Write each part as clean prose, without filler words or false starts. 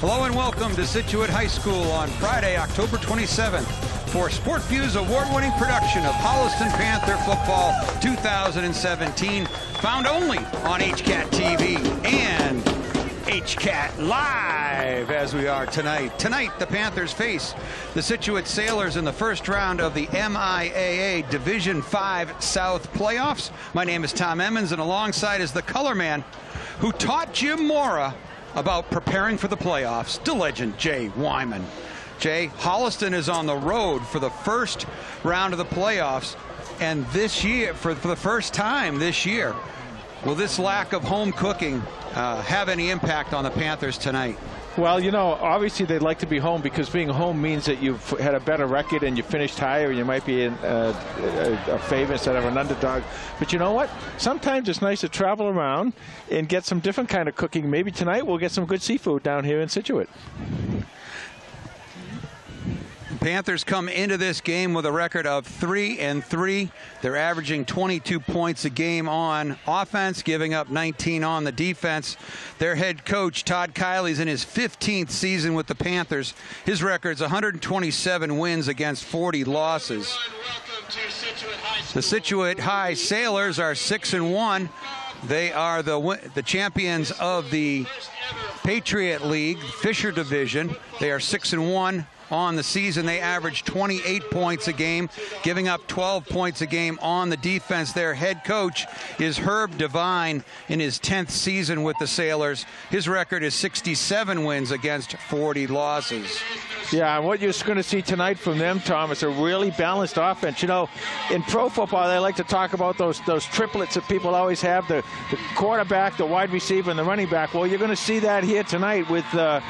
Hello and welcome to Scituate High School on Friday, October 27th for SportView's award-winning production of Holliston Panther Football 2017, found only on HCAT TV and HCAT Live as we are tonight. Tonight, the Panthers face the Scituate Sailors in the first round of the MIAA Division 5 South Playoffs. My name is Tom Emmons, and alongside is the color man who taught Jim Mora about preparing for the playoffs, the legend Jay Wyman. Jay, Holliston is on the road for the first round of the playoffs, and this year, for the first time this year, will this lack of home cooking have any impact on the Panthers tonight? Well, you know, obviously they'd like to be home because being home means that you've had a better record and you finished higher. You might be a favorite instead of an underdog. But you know what? Sometimes it's nice to travel around and get some different kind of cooking. Maybe tonight we'll get some good seafood down here in Scituate. Panthers come into this game with a record of 3-3. They're averaging 22 points a game on offense, giving up 19 on the defense. Their head coach, Todd Kiley's in his 15th season with the Panthers. His record's 127 wins against 40 losses. The Scituate High Sailors are 6-1. They are the champions of the Patriot League, Fisher Division. They are 6-1. On the season, they average 28 points a game, giving up 12 points a game on the defense. Their head coach is Herb Devine in his 10th season with the Sailors. His record is 67 wins against 40 losses. Yeah, and what you're going to see tonight from them, Tom, is a really balanced offense. You know, in pro football, they like to talk about those triplets that people always have, the quarterback, the wide receiver, and the running back. Well, you're going to see that here tonight with the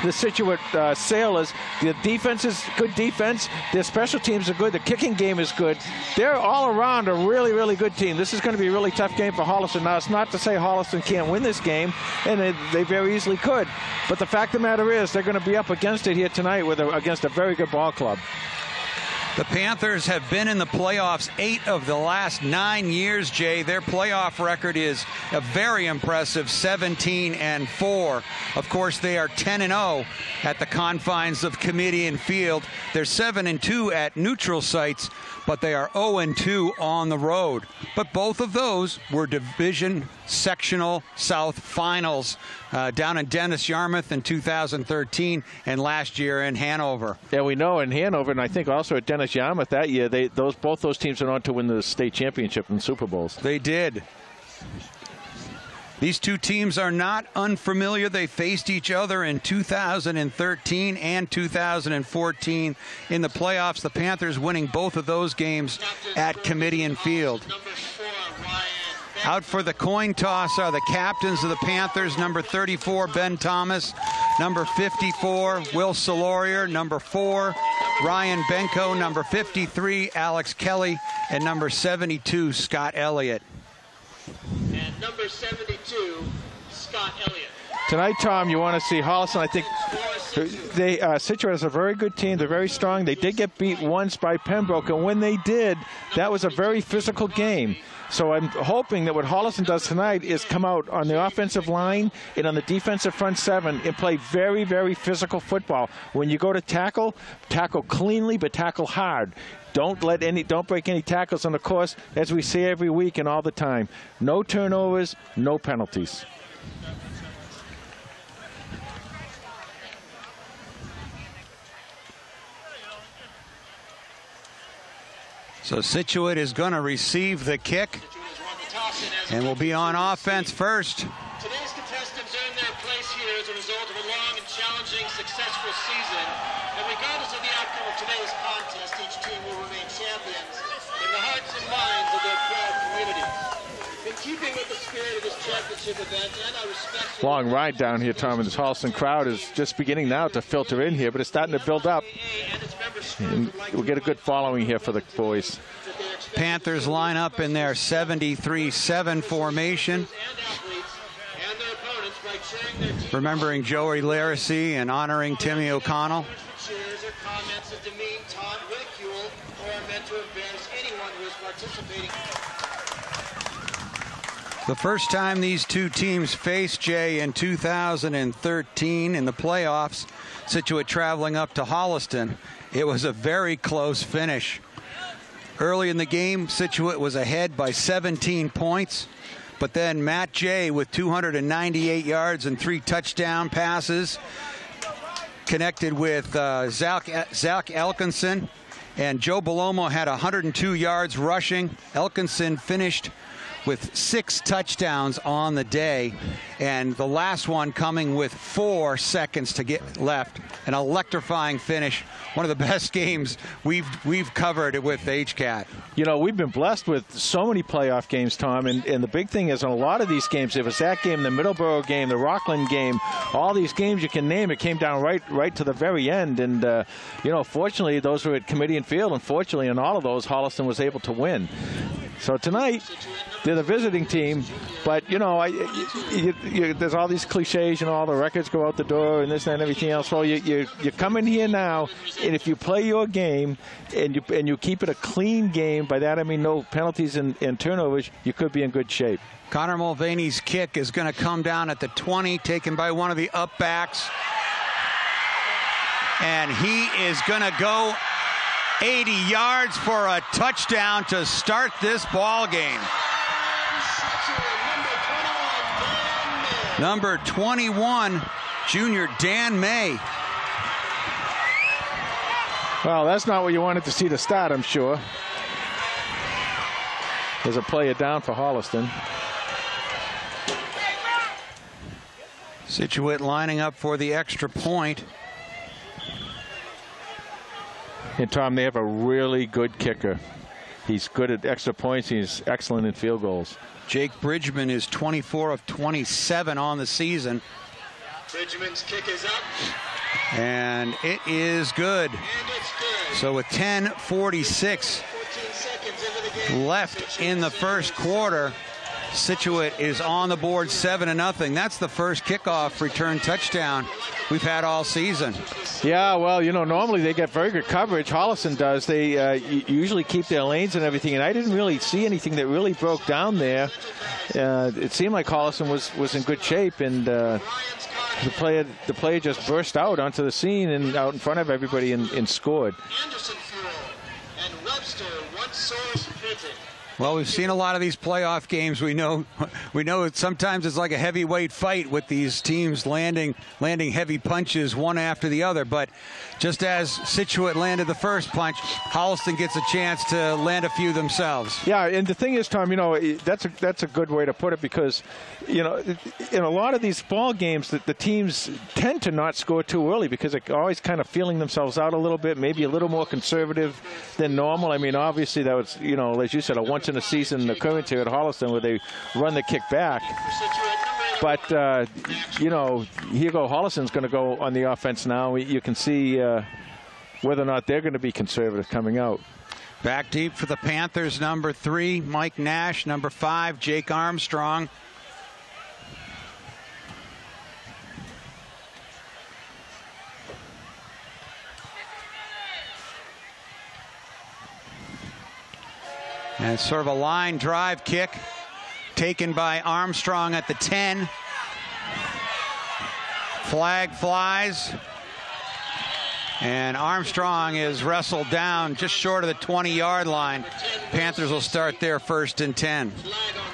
Scituate Sailors. The defense is good defense. Their special teams are good. The kicking game is good. They're all around a really, really good team. This is going to be a really tough game for Holliston. Now, it's not to say Holliston can't win this game, and they very easily could. But the fact of the matter is they're going to be up against it here tonight against a very good ball club. The Panthers have been in the playoffs 8 of the last 9 years, Jay. Their playoff record is a very impressive 17-4. Of course, they are 10-0 at the confines of Comedian Field. They're 7-2 at neutral sites, but they are 0-2 on the road. But both of those were division sectional South finals down in Dennis Yarmouth in 2013 and last year in Hanover. Yeah, we know in Hanover, and I think also at Dennis Yarmouth that year, both those teams went on to win the state championship and Super Bowls. They did. These two teams are not unfamiliar. They faced each other in 2013 and 2014 in the playoffs. The Panthers winning both of those games at Comedian Field. Out for the coin toss are the captains of the Panthers, number 34, Ben Thomas, number 54, Will Salorier, number 4, Ryan Benko, number 53, Alex Kelly, and number 72, Scott Elliott. And number 72, Scott Elliott. Tonight, Tom, you want to see Holliston. I think Scituate is a very good team. They're very strong. They did get beat once by Pembroke, and when they did, that was a very physical game. So I'm hoping that what Holliston does tonight is come out on the offensive line and on the defensive front seven and play very, very physical football. When you go to tackle cleanly, but tackle hard. Don't break any tackles on the course, as we say every week and all the time. No turnovers, no penalties. So Scituate is going to receive the kick and will be on offense first. Today's contestants earn their place here as a result of a long and challenging, successful season. And regardless of the outcome of today's contest, each team will remain champions in the hearts and minds of their proud community. In keeping with the spirit of this championship event, and I respect... Long ride down here, Tom, and this Holliston crowd is just beginning now to filter in here, but it's starting to build up. And we'll get a good following here for the boys. Panthers line up in their 73-7 formation. Remembering Joey Laracy and honoring Timmy O'Connell. The first time these two teams faced, Jay, in 2013 in the playoffs, Scituate traveling up to Holliston, it was a very close finish. Early in the game, Scituate was ahead by 17 points, but then Matt Jay with 298 yards and 3 touchdown passes connected with Zach Elkinson, and Joe Belomo had 102 yards rushing. Elkinson finished with 6 touchdowns on the day, and the last one coming with 4 seconds to get left. An electrifying finish. One of the best games we've covered with HCAT. You know, we've been blessed with so many playoff games, Tom, and the big thing is on a lot of these games, it was that game, the Middleborough game, the Rockland game, all these games you can name, it came down right to the very end. And, you know, fortunately, those were at Committee and Field, and fortunately in all of those, Holliston was able to win. So tonight, they're the visiting team, but, you know, there's all these cliches, you know, all the records go out the door and this and everything else. Well, you come in here now, and if you play your game and you keep it a clean game, by that I mean no penalties and turnovers, you could be in good shape. Connor Mulvaney's kick is going to come down at the 20, taken by one of the up backs. And he is going to go 80 yards for a touchdown to start this ball game. Number 21, junior Dan May. Well, that's not what you wanted to see to start, I'm sure. There's a player down for Holliston. Scituate lining up for the extra point. And, Tom, they have a really good kicker. He's good at extra points. He's excellent in field goals. Jake Bridgman is 24 of 27 on the season. Bridgman's kick is up. And it is good. And it's good. So with 10:46 left in the first quarter, Scituate is on the board 7-0. That's the first kickoff return touchdown we've had all season. Yeah, well, you know, normally they get very good coverage. Holliston does. They usually keep their lanes and everything, and I didn't really see anything that really broke down there. It seemed like Holliston was in good shape, and the player just burst out onto the scene and out in front of everybody and scored. Anderson Fuel and Webster, one source printed. Well, we've seen a lot of these playoff games. We know sometimes it's like a heavyweight fight with these teams landing heavy punches one after the other. But just as Scituate landed the first punch, Holliston gets a chance to land a few themselves. Yeah, and the thing is, Tom, you know, that's a good way to put it, because, you know, in a lot of these ball games, the teams tend to not score too early because they're always kind of feeling themselves out a little bit, maybe a little more conservative than normal. I mean, obviously that was, you know, as you said, a once in a season occurrence here at Holliston where they run the kick back. But, you know, here go Holliston's going to go on the offense now. You can see whether or not they're going to be conservative coming out. Back deep for the Panthers, number 3, Mike Nash. Number 5, Jake Armstrong. And sort of a line drive kick taken by Armstrong at the 10. Flag flies. And Armstrong is wrestled down just short of the 20-yard line. Panthers will start there 1st and 10.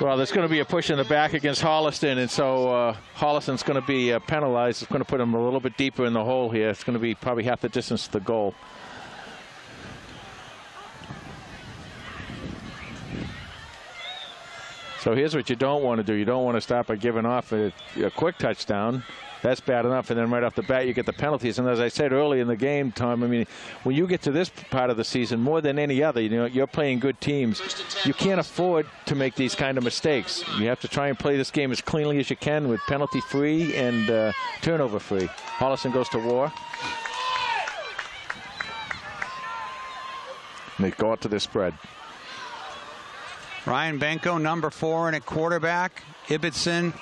Well, there's going to be a push in the back against Holliston, and so Holliston's going to be penalized. It's going to put them a little bit deeper in the hole here. It's going to be probably half the distance to the goal. So here's what you don't want to do. You don't want to stop by giving off a quick touchdown. That's bad enough. And then right off the bat, you get the penalties. And as I said early in the game, Tom, I mean, when you get to this part of the season, more than any other, you know, you're playing good teams. You can't afford to make these kind of mistakes. You have to try and play this game as cleanly as you can with penalty-free and turnover-free. Holliston goes to war. And they go out to their spread. Ryan Benko, number 4 and a quarterback. Ibbotson,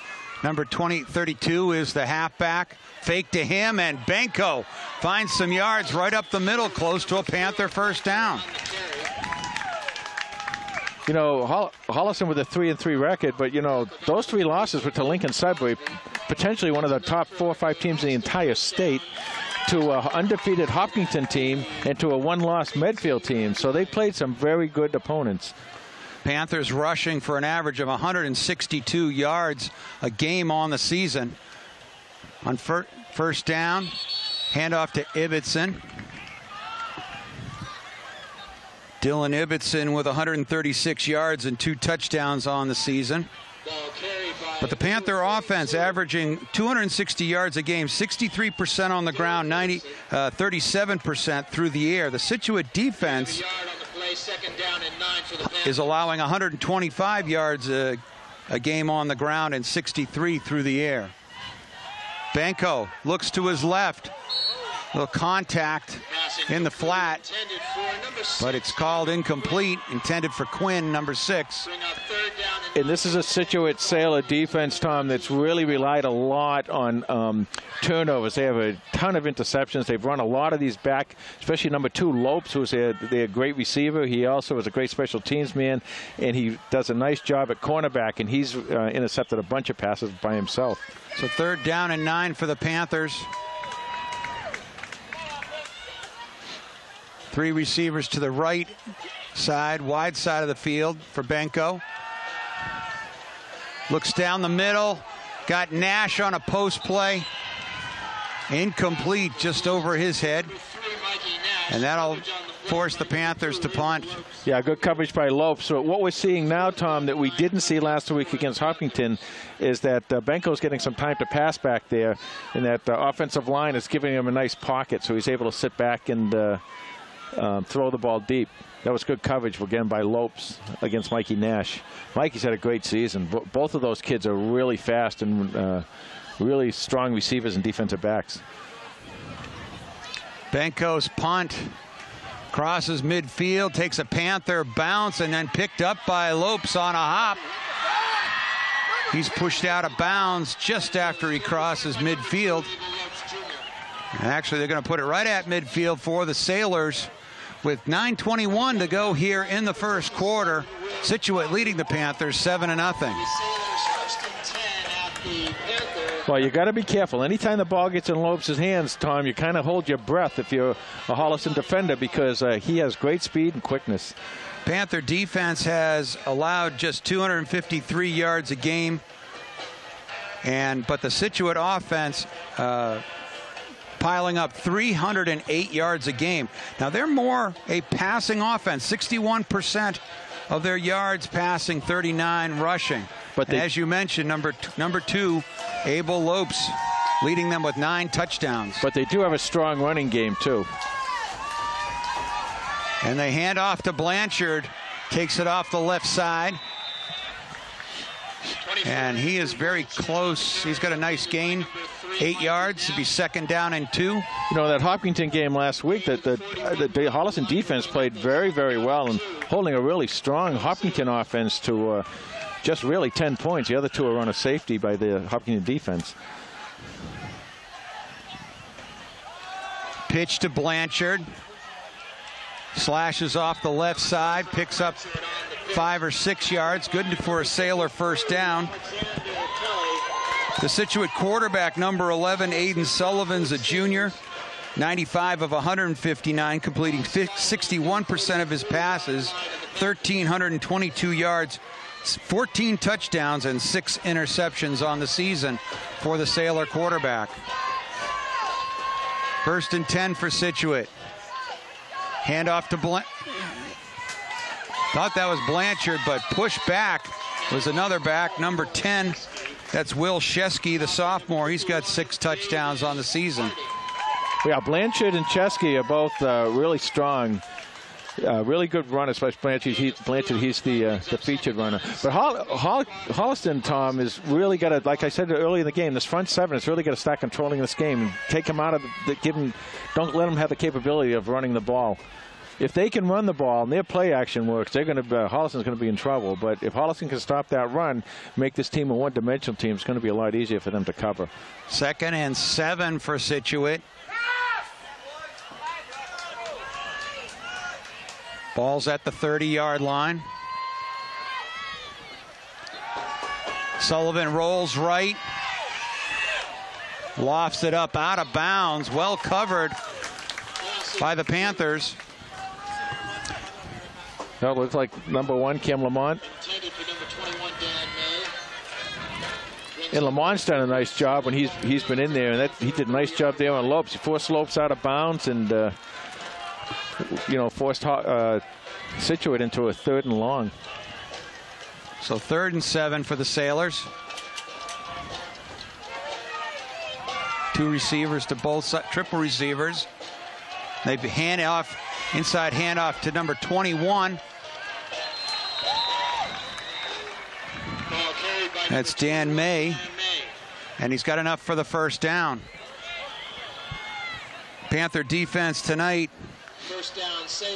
number 32, is the halfback. Fake to him, and Benko finds some yards right up the middle, close to a Panther first down. you know, Holliston with a 3-3 record, but, you know, those 3 losses were to Lincoln Sudbury, potentially one of the top 4 or 5 teams in the entire state, to an undefeated Hopkinton team, and to a 1-loss Medfield team. So they played some very good opponents. Panthers rushing for an average of 162 yards a game on the season. On first down, handoff to Ibbotson. Dylan Ibbotson with 136 yards and 2 touchdowns on the season. But the Panther offense averaging 260 yards a game, 63% on the ground, 37% through the air. The Scituate defense is allowing 125 yards a game on the ground and 63 through the air. Benko looks to his left. Little contact in the flat, but it's called incomplete, intended for Quinn, number 6. And this is a Scituate Sailor defense, Tom, that's really relied a lot on turnovers. They have a ton of interceptions. They've run a lot of these back, especially number 2, Lopes, who's their great receiver. He also is a great special teams man, and he does a nice job at cornerback, and he's intercepted a bunch of passes by himself. So 3rd down and 9 for the Panthers. 3 receivers to the right side, wide side of the field for Benko. Looks down the middle. Got Nash on a post play. Incomplete, just over his head. And that'll force the Panthers to punt. Yeah, good coverage by Lopes. So what we're seeing now, Tom, that we didn't see last week against Hopkinton, is that Benko's getting some time to pass back there, and that the offensive line is giving him a nice pocket, so he's able to sit back and throw the ball deep. That was good coverage, again, by Lopes against Mikey Nash. Mikey's had a great season. Both of those kids are really fast and really strong receivers and defensive backs. Benko's punt crosses midfield, takes a Panther bounce, and then picked up by Lopes on a hop. He's pushed out of bounds just after he crosses midfield. And actually, they're going to put it right at midfield for the Sailors with 9:21 to go here in the first quarter. Scituate leading the Panthers 7-0. Well, you got to be careful. Anytime the ball gets in Lopes' hands, Tom, you kind of hold your breath if you're a Holliston defender, because he has great speed and quickness. Panther defense has allowed just 253 yards a game, but the Scituate offense piling up 308 yards a game. Now, they're more a passing offense, 61% of their yards passing, 39 rushing. But as you mentioned, number 2, Abel Lopes, leading them with 9 touchdowns. But they do have a strong running game, too. And they hand off to Blanchard, takes it off the left side. And he is very close. He's got a nice gain, 8 yards to be 2nd down and 2. You know, that Hopkinton game last week, the Holliston defense played very, very well, and holding a really strong Hopkinton offense to just really 10 points. The other 2 are on a safety by the Hopkinton defense. Pitch to Blanchard. Slashes off the left side, picks up 5 or 6 yards. Good for a Sailor first down. The Scituate quarterback, number 11, Aiden Sullivan's a junior. 95 of 159, completing 61% of his passes, 1,322 yards, 14 touchdowns, and 6 interceptions on the season for the Sailor quarterback. 1st and 10 for Scituate. Handoff to thought that was Blanchard, but push back was another back, number 10. That's Will Shesky, the sophomore. He's got 6 touchdowns on the season. Yeah, Blanchard and Chesky are both really strong. Really good runners, especially Blanchard. He's the featured runner. But Holliston, Tom, is really got to, like I said earlier in the game, this front 7 has really got to start controlling this game and take him out of don't let them have the capability of running the ball. If they can run the ball and their play action works, Holliston's going to be in trouble. But if Holliston can stop that run, make this team a one-dimensional team, it's going to be a lot easier for them to cover. 2nd and 7 for Scituate. Ball's at the 30-yard line. Sullivan rolls right. Lofts it up out of bounds. Well covered by the Panthers. That looks like number 1, Kim Lamont. And Lamont's done a nice job when he's been in there, and he did a nice job there on Lopes. He forced Lopes out of bounds and forced Scituate into a 3rd and long. So 3rd and 7 for the Sailors. 2 receivers to both sides, triple receivers. They hand off, inside handoff to number 21. That's Dan May, and he's got enough for the first down. Panther defense tonight.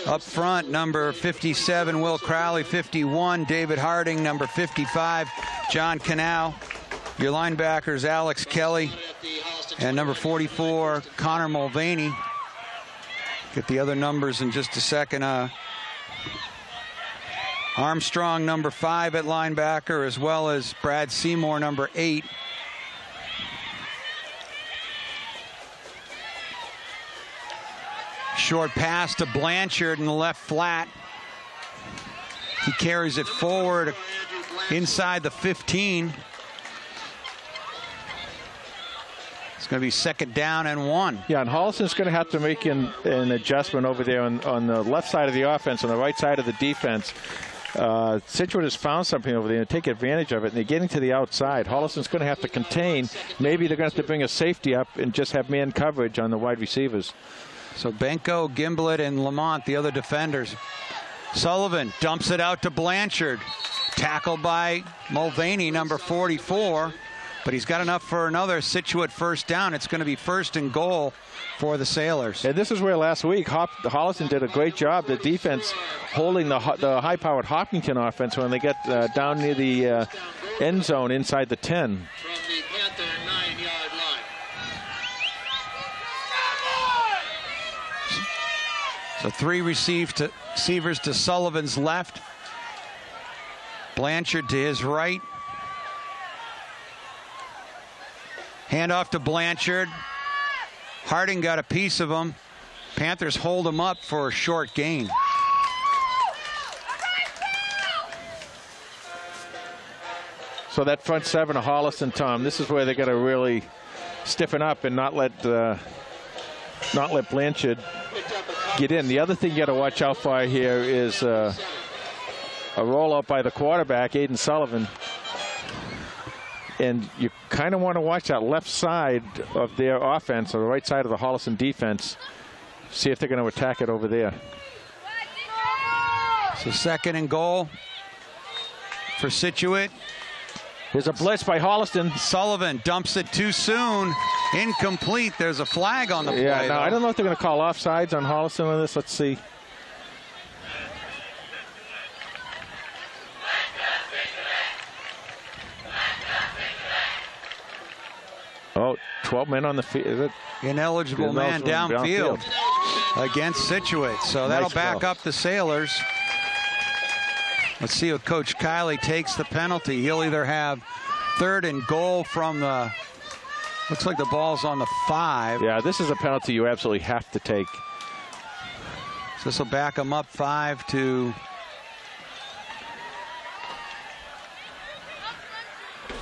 Up front, number 57, Will Crowley, 51, David Harding, number 55, John Canal. Your linebackers, Alex Kelly, and number 44, Connor Mulvaney. Get the other numbers in just a second. Armstrong, number 5 at linebacker, as well as Brad Seymour, number 8. Short pass to Blanchard in the left flat. He carries it forward inside the 15. It's going to be 2nd down and 1. Yeah, and Holliston's going to have to make an adjustment over there on the left side of the offense, on the right side of the defense. Scituate has found something over there and take advantage of it, and they're getting to the outside. Holliston's going to have to contain. Maybe they're going to have to bring a safety up and just have man coverage on the wide receivers. So Benko, Gimblett, and Lamont, the other defenders. Sullivan dumps it out to Blanchard. Tackled by Mulvaney, number 44. But he's got enough for another Scituate first down. It's going to be 1st and goal for the Sailors. And this is where last week Holliston did a great job, the defense holding the high-powered Hopkinton offense when they get down near the end zone inside the 10. From the Panther 9-yard line. So 3 receivers to Sullivan's left. Blanchard to his right. Handoff to Blanchard. Harding got a piece of him. Panthers hold him up for a short gain. So that front 7 of Holliston, Tom, this is where they got to really stiffen up and not let Blanchard get in. The other thing you got to watch out for here is a rollout by the quarterback, Aiden Sullivan. And you kind of want to watch that left side of their offense, or the right side of the Holliston defense, see if they're going to attack it over there. So 2nd and goal for Scituate. There's a blitz by Holliston. Sullivan dumps it too soon. Incomplete. There's a flag on the play. Yeah, now I don't know if they're going to call offsides on Holliston on this. Let's see. Oh, 12 men on the field. Ineligible man downfield against Scituate. So that'll back up the Sailors. Let's see if Coach Kiley takes the penalty. He'll either have 3rd and goal from the, looks like the ball's on the 5. Yeah, this is a penalty you absolutely have to take. So this will back them up 5 to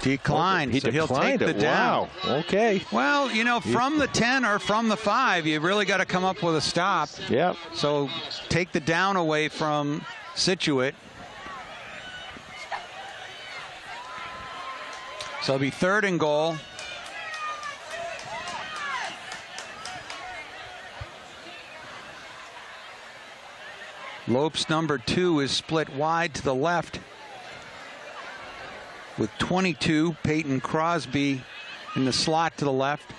decline. He so he'll take the down. Wow. Okay. Well, you know, from the 10 or from the 5, you really got to come up with a stop. Yep. So take the down away from Scituate. So it'll be 3rd and goal. Lopes, number 2, is split wide to the left with 22. Peyton Crosby in the slot to the left.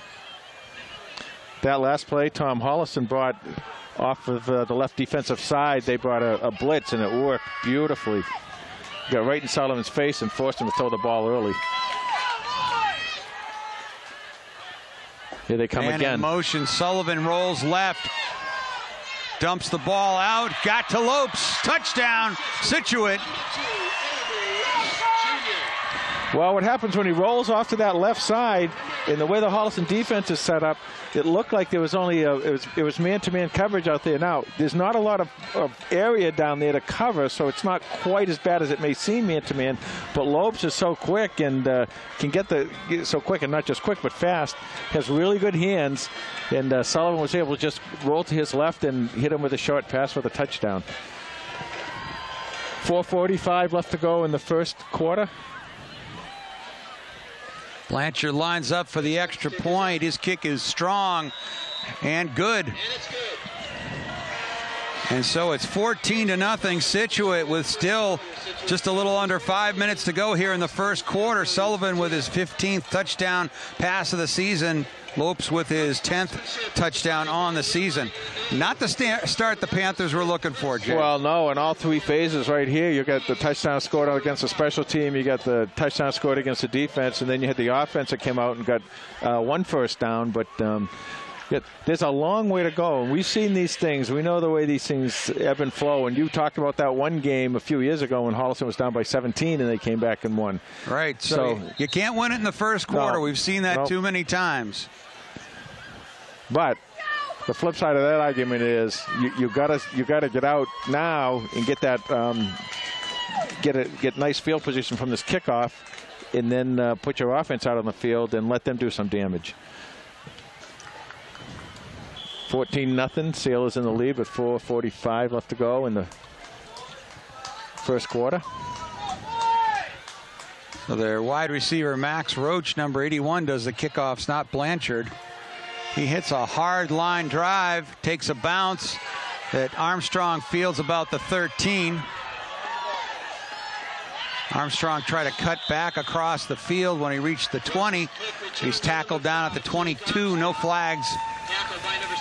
That last play, Tom, Holliston brought off of the left defensive side. They brought a blitz, and it worked beautifully. Got right in Sullivan's face and forced him to throw the ball early. Here they come again. In motion, Sullivan rolls left. Dumps the ball out. Got to Lopes. Touchdown, Scituate. Well, what happens when he rolls off to that left side, and the way the Holliston defense is set up, it looked like there was only it was man-to-man coverage out there. Now, there's not a lot of area down there to cover, so it's not quite as bad as it may seem man-to-man. But Lopes is so quick and can get so quick, and not just quick but fast. Has really good hands, and Sullivan was able to just roll to his left and hit him with a short pass for the touchdown. 4:45 left to go in the first quarter. Blanchard lines up for the extra point. His kick is strong and good. And so it's 14-0 Scituate with still just a little under 5 minutes to go here in the first quarter. Sullivan with his 15th touchdown pass of the season. Lopes with his 10th touchdown on the season. Not the start the Panthers were looking for, Jay. Well, no, in all three phases right here, you got the touchdown scored against the special team, you got the touchdown scored against the defense, and then you had the offense that came out and got one first down. But there's a long way to go, and we've seen these things. We know the way these things ebb and flow, and you talked about that one game a few years ago when Holliston was down by 17 and they came back and won. Right, so you can't win it in the first quarter. No, we've seen that too many times. But the flip side of that argument is you gotta get out now and get that get nice field position from this kickoff, and then put your offense out on the field and let them do some damage. 14-0. Sailors in the lead with 4:45 left to go in the first quarter. So their wide receiver Max Roach, number 81, does the kickoffs, not Blanchard. He hits a hard line drive, takes a bounce that Armstrong fields about the 13. Armstrong tried to cut back across the field when he reached the 20. He's tackled down at the 22. No flags.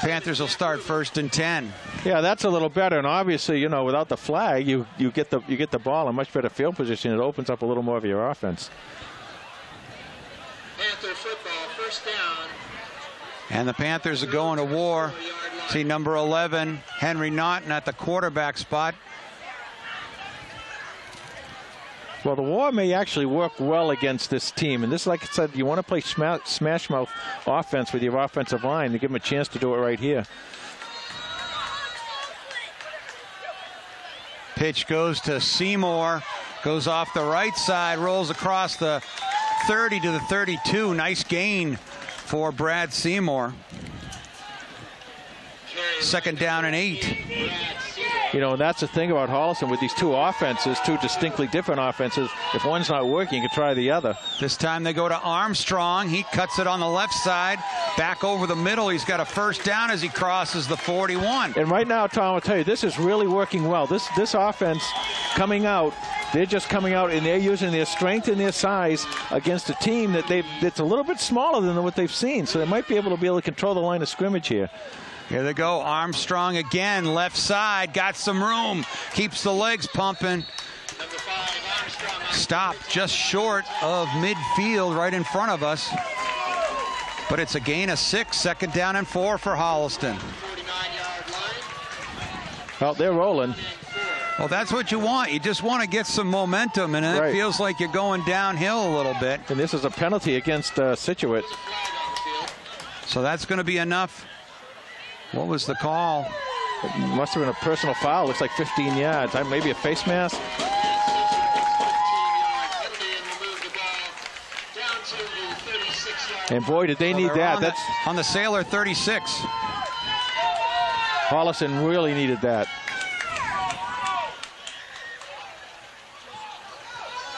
Panthers will start 1st and 10. Yeah, that's a little better, and obviously, without the flag, you get the ball in much better field position. It opens up a little more of your offense. Panther football, first down. And the Panthers are going to war. See number 11, Henry Naughton at the quarterback spot. Well, the war may actually work well against this team. And this, like I said, you want to play smash mouth offense with your offensive line to give them a chance to do it right here. Pitch goes to Seymour. Goes off the right side, rolls across the 30 to the 32. Nice gain for Brad Seymour. 2nd down and 8. And that's the thing about Holliston with these two offenses, two distinctly different offenses. If one's not working, you can try the other. This time they go to Armstrong. He cuts it on the left side, back over the middle. He's got a first down as he crosses the 41. And right now, Tom, I'll tell you, this is really working well. This offense coming out, they're just coming out and they're using their strength and their size against a team that's a little bit smaller than what they've seen. So they might be able to control the line of scrimmage here. Here they go. Armstrong again, left side, got some room, keeps the legs pumping. Stopped just short of midfield right in front of us. But it's a gain of 6, 2nd down and 4 for Holliston. Well, they're rolling. Well, that's what you want. You just want to get some momentum, and it feels like you're going downhill a little bit. And this is a penalty against Scituate. So that's going to be enough. What was the call? It must have been a personal foul. Looks like 15 yards. Maybe a face mask. And boy, did they need that. That's on the Sailor 36. Holliston really needed that.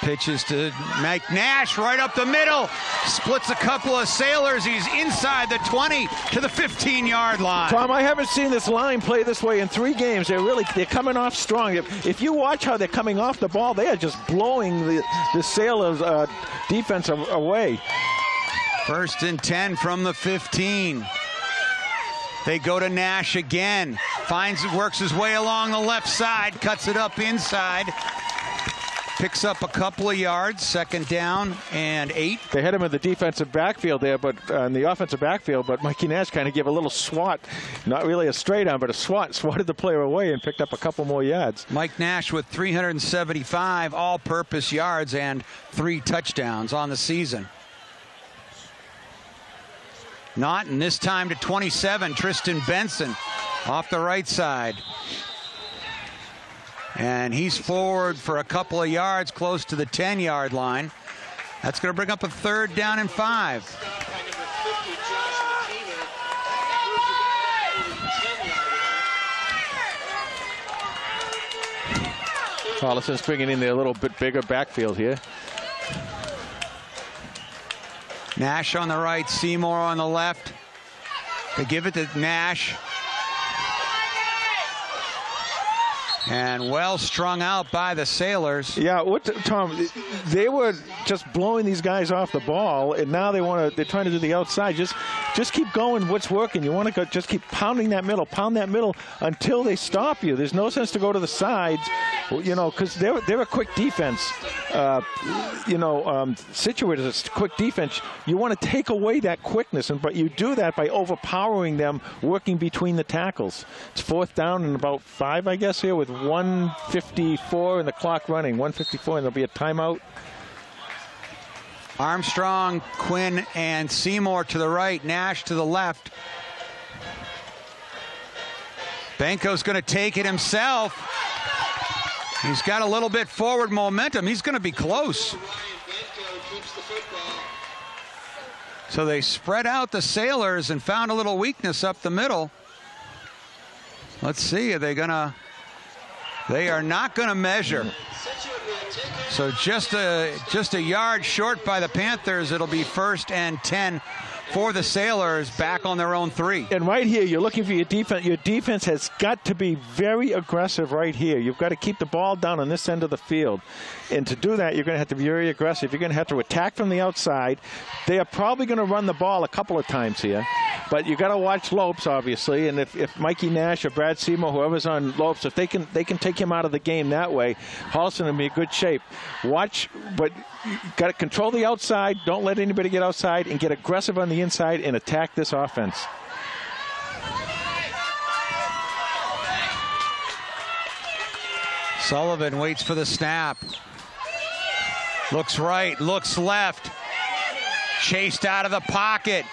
Pitches to Mike Nash right up the middle. Splits a couple of Sailors. He's inside the 20 to the 15-yard line. Tom, I haven't seen this line play this way in 3 games. They're coming off strong. If you watch how they're coming off the ball, they are just blowing the Sailors defense away. 1st and 10 from the 15. They go to Nash again. Works his way along the left side, cuts it up inside. picks up a couple of yards, 2nd down and 8. They had him in the defensive backfield there, but in the offensive backfield, but Mikey Nash kind of gave a little swat, not really a straight arm, but a swatted the player away and picked up a couple more yards. Mike Nash with 375 all-purpose yards and 3 touchdowns on the season. Naughton this time to 27, Tristan Benson off the right side. And he's forward for a couple of yards, close to the 10-yard line. That's going to bring up a 3rd down and 5. Holliston's bringing in their little bit bigger backfield here. Nash on the right, Seymour on the left. They give it to Nash. And well strung out by the Sailors. Yeah, Tom, they were just blowing these guys off the ball, and now they're trying to do the outside. Just keep going what's working. You want to go, just keep pound that middle until they stop you. There's no sense to go to the sides, because they're a quick defense. Scituate is a quick defense. You want to take away that quickness, but you do that by overpowering them, working between the tackles. It's 4th down and about 5, I guess, here with 1:54 and the clock running. 1:54, and there'll be a timeout. Armstrong, Quinn, and Seymour to the right, Nash to the left. Benko's going to take it himself. He's got a little bit forward momentum. He's going to be close. So they spread out the Sailors and found a little weakness up the middle. Let's see, they are not going to measure. So just a yard short by the Panthers. It'll be 1st and 10 for the Sailors, back on their own 3. And right here, you're looking for your defense. Your defense has got to be very aggressive right here. You've got to keep the ball down on this end of the field. And to do that, you're going to have to be very aggressive. You're going to have to attack from the outside. They are probably going to run the ball a couple of times here. But you got to watch Lopes, obviously. And if Mikey Nash or Brad Seymour, whoever's on Lopes, if they can take him out of the game that way, Holliston will be in good shape. Watch, but you got to control the outside. Don't let anybody get outside, and get aggressive on the inside and attack this offense. Sullivan waits for the snap. Looks right, looks left. Chased out of the pocket.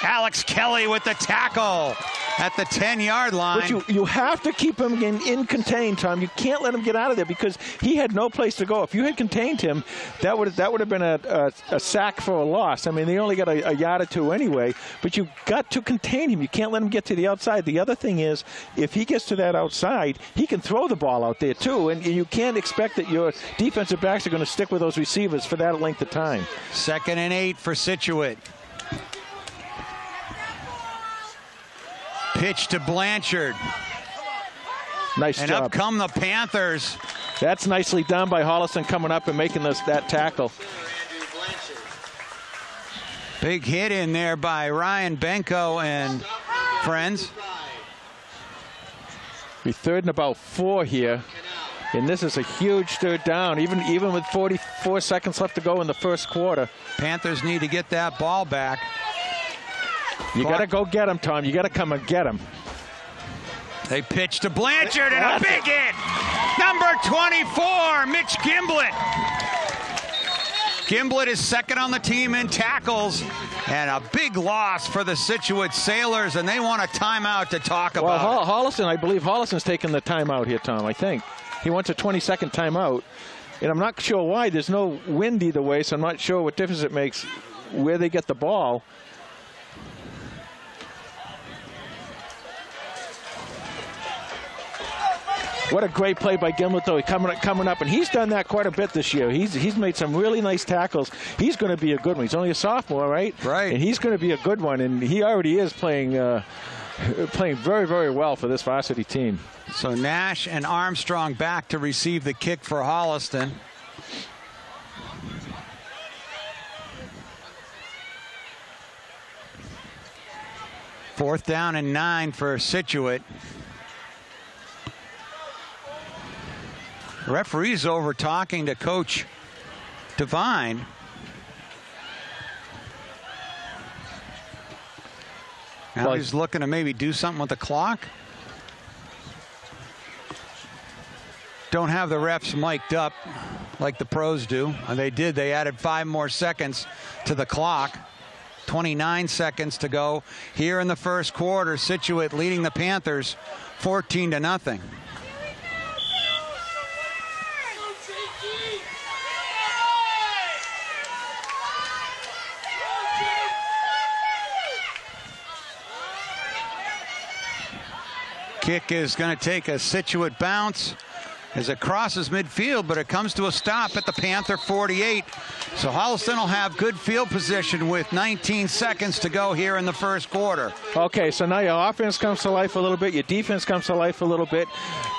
Alex Kelly with the tackle at the 10-yard line. But you have to keep him in contained, Tom. You can't let him get out of there, because he had no place to go. If you had contained him, that would have been a sack for a loss. I mean, they only got a yard or 2 anyway, but you got to contain him. You can't let him get to the outside. The other thing is, if he gets to that outside, he can throw the ball out there too, and you can't expect that your defensive backs are going to stick with those receivers for that length of time. 2nd and 8 for Scituate. Pitch to Blanchard. Nice and job. Up come the Panthers. That's nicely done by Holliston, coming up and making that tackle. Big hit in there by Ryan Benko and friends. Be 3rd and about 4 here. And this is a huge 3rd down, even with 44 seconds left to go in the first quarter. Panthers need to get that ball back. You got to go get him, Tom. You got to come and get him. They pitch to Blanchard, and a big hit. Number 24, Mitch Gimblett. Gimblett is 2nd on the team in tackles, and a big loss for the Scituate Sailors, and they want a timeout to talk about. Well, Holliston, I believe Holliston's taking the timeout here, Tom, I think. He wants a 20-second timeout, and I'm not sure why. There's no wind either way, so I'm not sure what difference it makes where they get the ball. What a great play by Gimblett, though, coming up, and he's done that quite a bit this year. He's made some really nice tackles. He's going to be a good one. He's only a sophomore, right? Right. And he's going to be a good one, and he already is playing very, very well for this varsity team. So Nash and Armstrong back to receive the kick for Holliston. Fourth down and 9 for Scituate. The referee's over talking to Coach Devine. Now he's looking to maybe do something with the clock. Don't have the refs mic'd up like the pros do. And they did. They added 5 more seconds to the clock. 29 seconds to go here in the first quarter. Scituate leading the Panthers 14-0. Kick is going to take a Scituate bounce as it crosses midfield, but it comes to a stop at the Panther 48. So Holliston will have good field position with 19 seconds to go here in the first quarter. Okay, so now your offense comes to life a little bit, your defense comes to life a little bit.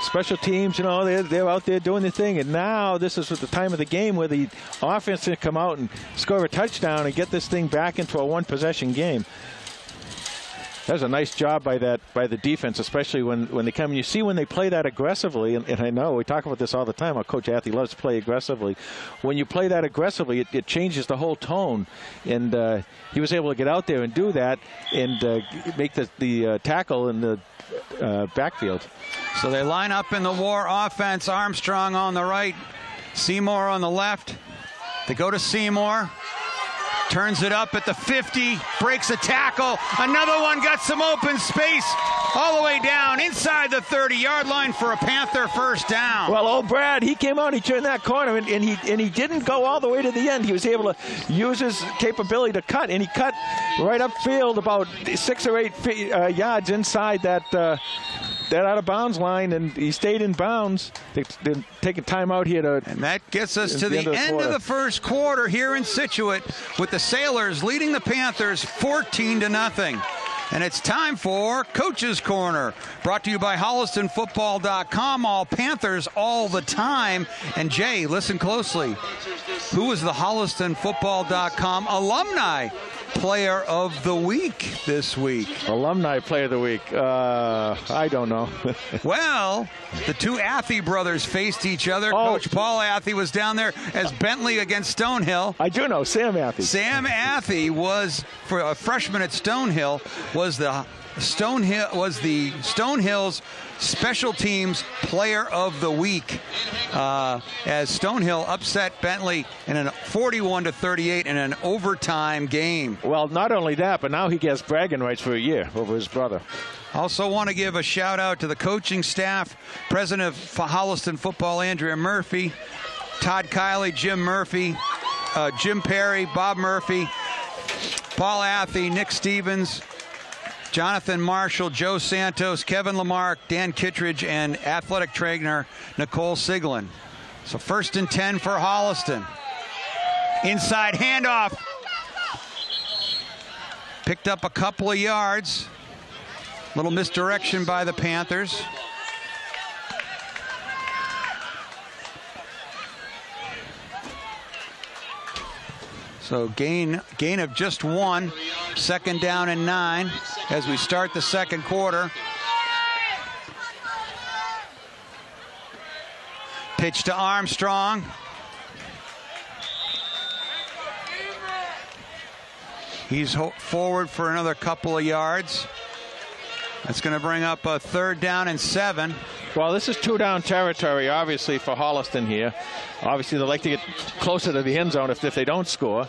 Special teams, you know, they're out there doing their thing, and now this is at the time of the game where the offense can come out and score a touchdown and get this thing back into a one-possession game. That was a nice job by the defense, especially when they come. And you see when they play that aggressively, and I know we talk about this all the time, how Coach Athey loves to play aggressively. When you play that aggressively, it changes the whole tone. And he was able to get out there and do that and make the tackle in the backfield. So they line up in the war offense. Armstrong on the right, Seymour on the left. They go to Seymour. Turns it up at the 50, breaks a tackle. Another one got some open space all the way down inside the 30-yard line for a Panther first down. Well, old Brad, he came out, he turned that corner, and he didn't go all the way to the end. He was able to use his capability to cut, and he cut right upfield about 6 or 8 yards inside that out of bounds line, and he stayed in bounds. They're taking time out here to. And that gets us to the end of the first quarter here in Scituate, with the Sailors leading the Panthers 14-0. And it's time for Coach's Corner, brought to you by HollistonFootball.com. All Panthers all the time. And Jay, listen closely. Who was the HollistonFootball.com alumni player of the week this week? Alumni player of the week. I don't know. Well, the two Athey brothers faced each other. Oh. Coach Paul Athey was down there as Bentley against Stonehill. I do know Sam Athey. Sam Athey was, for a freshman at Stonehill, was the Stonehill's special teams player of the week, as Stonehill upset Bentley in a 41-38 in an overtime game. Well, not only that, but now he gets bragging rights for a year over his brother. Also want to give a shout out to the coaching staff, president of Holliston Football, Andrea Murphy, Todd Kiley, Jim Murphy, Jim Perry, Bob Murphy, Paul Athey, Nick Stevens, Jonathan Marshall, Joe Santos, Kevin Lamarck, Dan Kittredge, and athletic trainer Nicole Siglin. So 1st and 10 for Holliston. Inside handoff. Picked up a couple of yards. Little misdirection by the Panthers. So gain of just 1. 2nd down and 9 as we start the second quarter. Pitch to Armstrong. He's forward for another couple of yards. That's going to bring up a 3rd down and 7. Well, this is 2-down territory, obviously, for Holliston here. Obviously, they like to get closer to the end zone if they don't score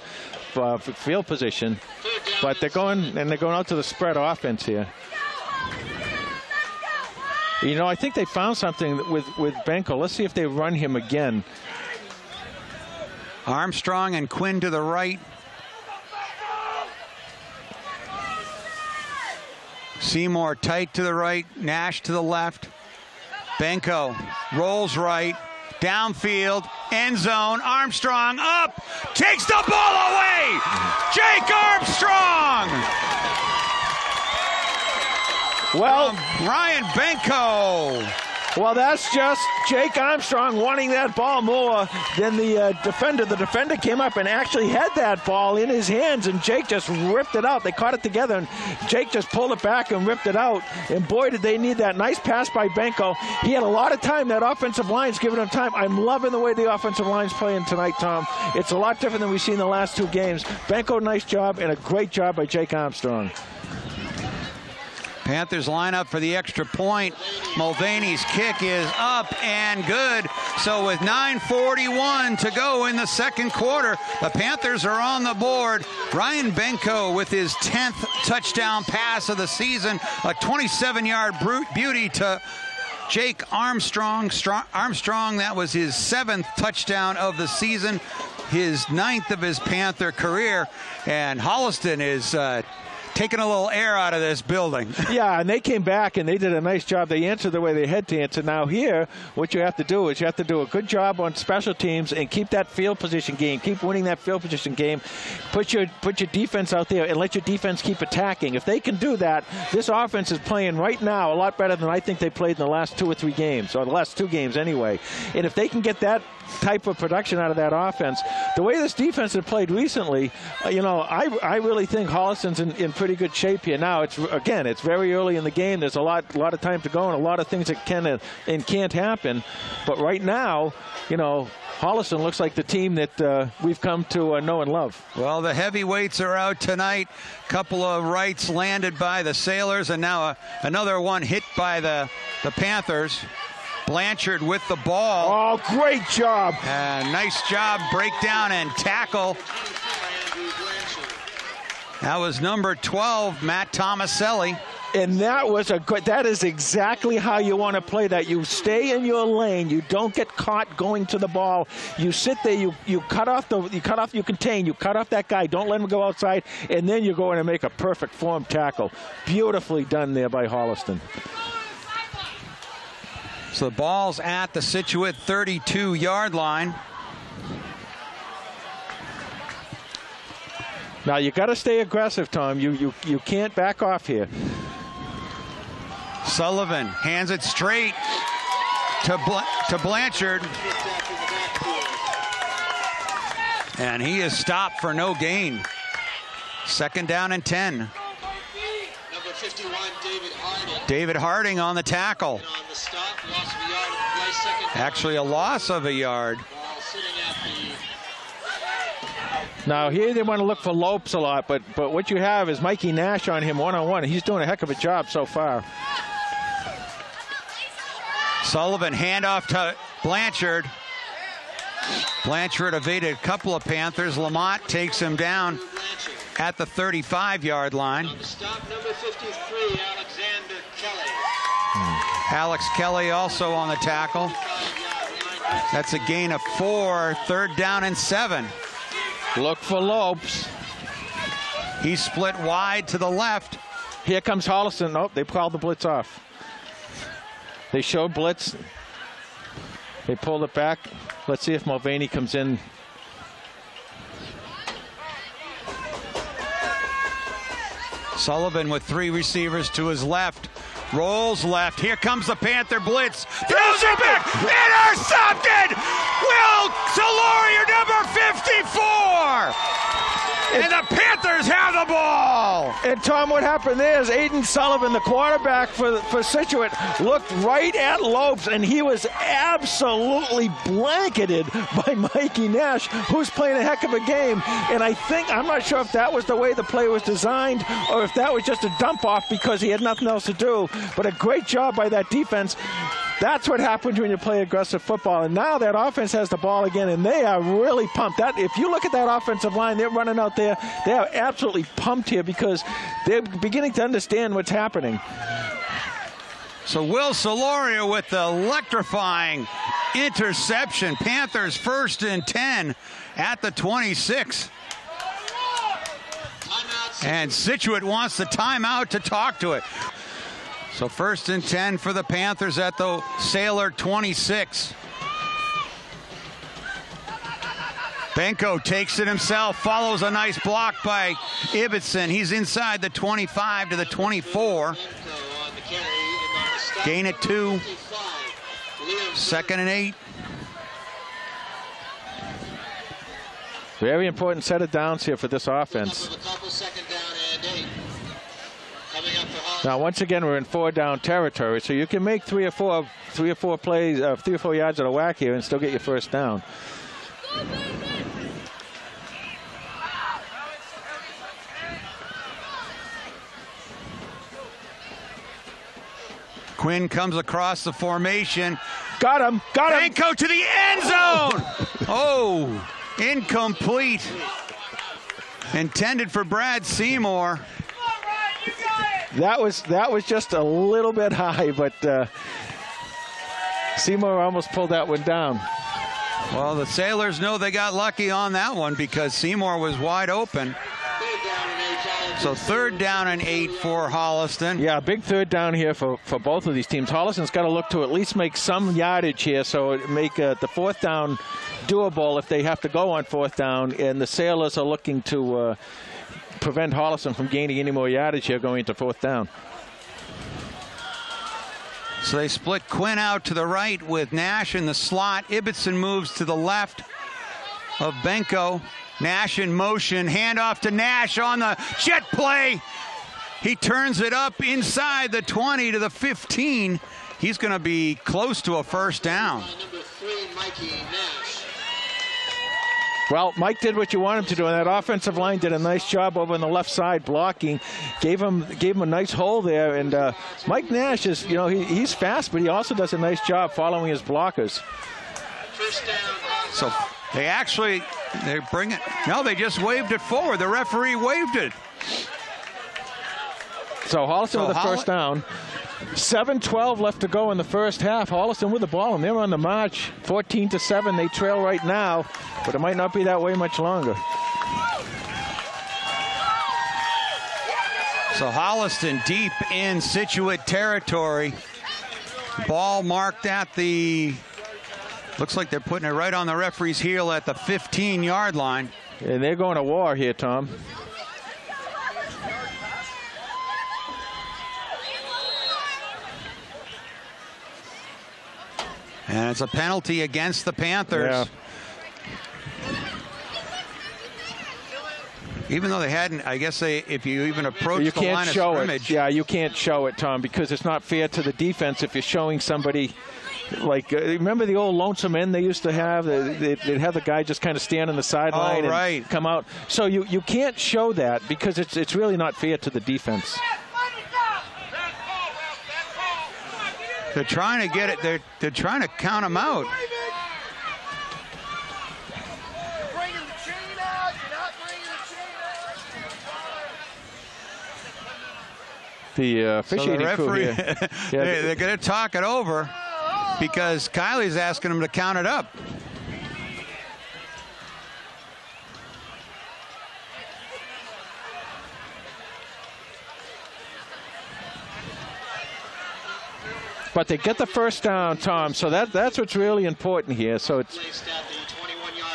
for field position. But they're going out to the spread offense here. You know, I think they found something with Benko. Let's see if they run him again. Armstrong and Quinn to the right. Seymour tight to the right, Nash to the left. Benko rolls right, downfield, end zone. Armstrong up, takes the ball away. Jake Armstrong. Well, Ryan Benko. Well, that's just Jake Armstrong wanting that ball more than the defender. The defender came up and actually had that ball in his hands, and Jake just ripped it out. They caught it together, and Jake just pulled it back and ripped it out. And boy, did they need that. Nice pass by Benko. He had a lot of time. That offensive line's giving him time. I'm loving the way the offensive line's playing tonight, Tom. It's a lot different than we've seen the last two games. Benko, nice job, and a great job by Jake Armstrong. Panthers line up for the extra point. Mulvaney's kick is up and good. So with 9:41 to go in the second quarter, the Panthers are on the board. Ryan Benko with his 10th touchdown pass of the season. A 27-yard beauty to Jake Armstrong. Armstrong, that was his 7th touchdown of the season, his 9th of his Panther career. And Holliston is taking a little air out of this building. Yeah, and they came back and they did a nice job. They answered the way they had to answer. Now here, what you have to do is you have to do a good job on special teams and keep that field position game. Keep winning that field position game. Put your defense out there and let your defense keep attacking. If they can do that, this offense is playing right now a lot better than I think they played in the last 2 or 3 games, or the last 2 games anyway. And if they can get that type of production out of that offense, the way this defense has played recently, I really think Holliston's in pretty good shape here. Now, it's very early in the game. There's a lot of time to go and a lot of things that can and can't happen. But right now, Holliston looks like the team that we've come to know and love. Well, the heavyweights are out tonight. Couple of rights landed by the Sailors, and now another one hit by the Panthers. Blanchard with the ball. Oh, great job. Nice job, breakdown and tackle. That was number 12, Matt Tomaselli. And that is exactly how you want to play that. You stay in your lane. You don't get caught going to the ball. You sit there, you cut off, you cut off that guy. Don't let him go outside, and then you go in and make a perfect form tackle. Beautifully done there by Holliston. So the ball's at the Scituate 32-yard line. Now you got to stay aggressive, Tom. You can't back off here. Sullivan hands it straight to Blanchard. And he is stopped for no gain. 2nd down and 10. Number 51, David Harding on the tackle. And on the stop, loss of a yard at the play, 2nd down. Actually a loss of a yard. Ball sitting at the... Now here they want to look for Lopes a lot, but what you have is Mikey Nash on him one-on-one. He's doing a heck of a job so far. Sullivan handoff to Blanchard. Blanchard evaded a couple of Panthers. Lamont takes him down at the 35-yard line. On the stop, number 53, Alexander Kelly. Alex Kelly also on the tackle. That's a gain of 4, 3rd down and 7. Look for Lopes. He's split wide to the left. Here comes Holliston. Nope, they called the blitz off. They showed blitz. They pulled it back. Let's see if Mulvaney comes in. Sullivan with 3 receivers to his left. Rolls left. Here comes the Panther blitz. Throws it back. Intercepted. Will Soloria, number 54. And the Panthers have the ball. And Tom, what happened there is Aiden Sullivan, the quarterback for Scituate, looked right at Lopes, and he was absolutely blanketed by Mikey Nash, who's playing a heck of a game. And I'm not sure if that was the way the play was designed or if that was just a dump off because he had nothing else to do. But a great job by that defense. That's what happens when you play aggressive football. And now that offense has the ball again, and they are really pumped. If you look at that offensive line, they're running out there. They are absolutely pumped here because they're beginning to understand what's happening. So Will Soloria with the electrifying interception. Panthers 1st and 10 at the 26. And Scituate wants the timeout to talk to it. So 1st and 10 for the Panthers at the Sailor 26. Benko takes it himself, follows a nice block by Ibbotson. He's inside the 25 to the 24. Gain it 2. 2nd and 8. Very important set of downs here for this offense. Now, once again, we're in 4-down territory, so you can make three or four plays, 3 or 4 yards at a whack here and still get your first down. Quinn comes across the formation. Got him. Banco to the end zone. Oh, incomplete. Intended for Brad Seymour. That was just a little bit high, but Seymour almost pulled that one down. Well, the Sailors know they got lucky on that one because Seymour was wide open. So 3rd down and 8 for Holliston. Yeah, big 3rd down here for both of these teams. Holliston's got to look to at least make some yardage here, so make the 4th down doable if they have to go on 4th down. And the Sailors are looking to prevent Holliston from gaining any more yardage here going into 4th down. So they split Quinn out to the right with Nash in the slot. Ibbotson moves to the left of Benko. Nash in motion, handoff to Nash on the jet play. He turns it up inside the 20 to the 15. He's going to be close to a first down. Number 3, Mikey Nash. Well, Mike did what you want him to do, and that offensive line did a nice job over on the left side blocking. Gave him a nice hole there, and Mike Nash is, he's fast, but he also does a nice job following his blockers. First down. So they bring it. No, they just waved it forward. The referee waved it. So Holliston with the first down. 7:12 left to go in the first half. Holliston with the ball, and they're on the march. 14-7. They trail right now, but it might not be that way much longer. So Holliston deep in Scituate territory. Ball marked at the... Looks like they're putting it right on the referee's heel at the 15-yard line. And they're going to war here, Tom. And it's a penalty against the Panthers. Yeah. Even though they hadn't, I guess if you even approach the line of scrimmage. Yeah, you can't show it, Tom, because it's not fair to the defense if you're showing somebody. Like, remember the old lonesome end they used to have? They'd have the guy just kind of stand on the sideline and come out. So you can't show that because it's really not fair to the defense. They're trying to get it. They're trying to count them out. The officiating crew here. They're going to talk it over because Kylie's asking them to count it up. But they get the first down, Tom. So that's what's really important here. So it's,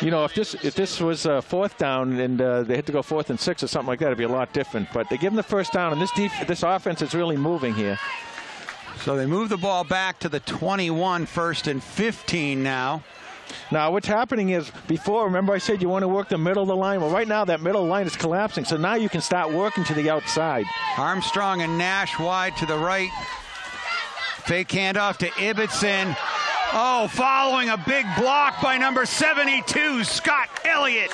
if this was 4th down and they had to go 4th and 6 or something like that, it'd be a lot different. But they give them the first down, and this offense is really moving here. So they move the ball back to the 21, 1st and 15 now. Now, what's happening is, before, remember I said you want to work the middle of the line? Well, right now that middle line is collapsing, so now you can start working to the outside. Armstrong and Nash wide to the right. Fake handoff to Ibbotson. Oh, following a big block by number 72, Scott Elliott.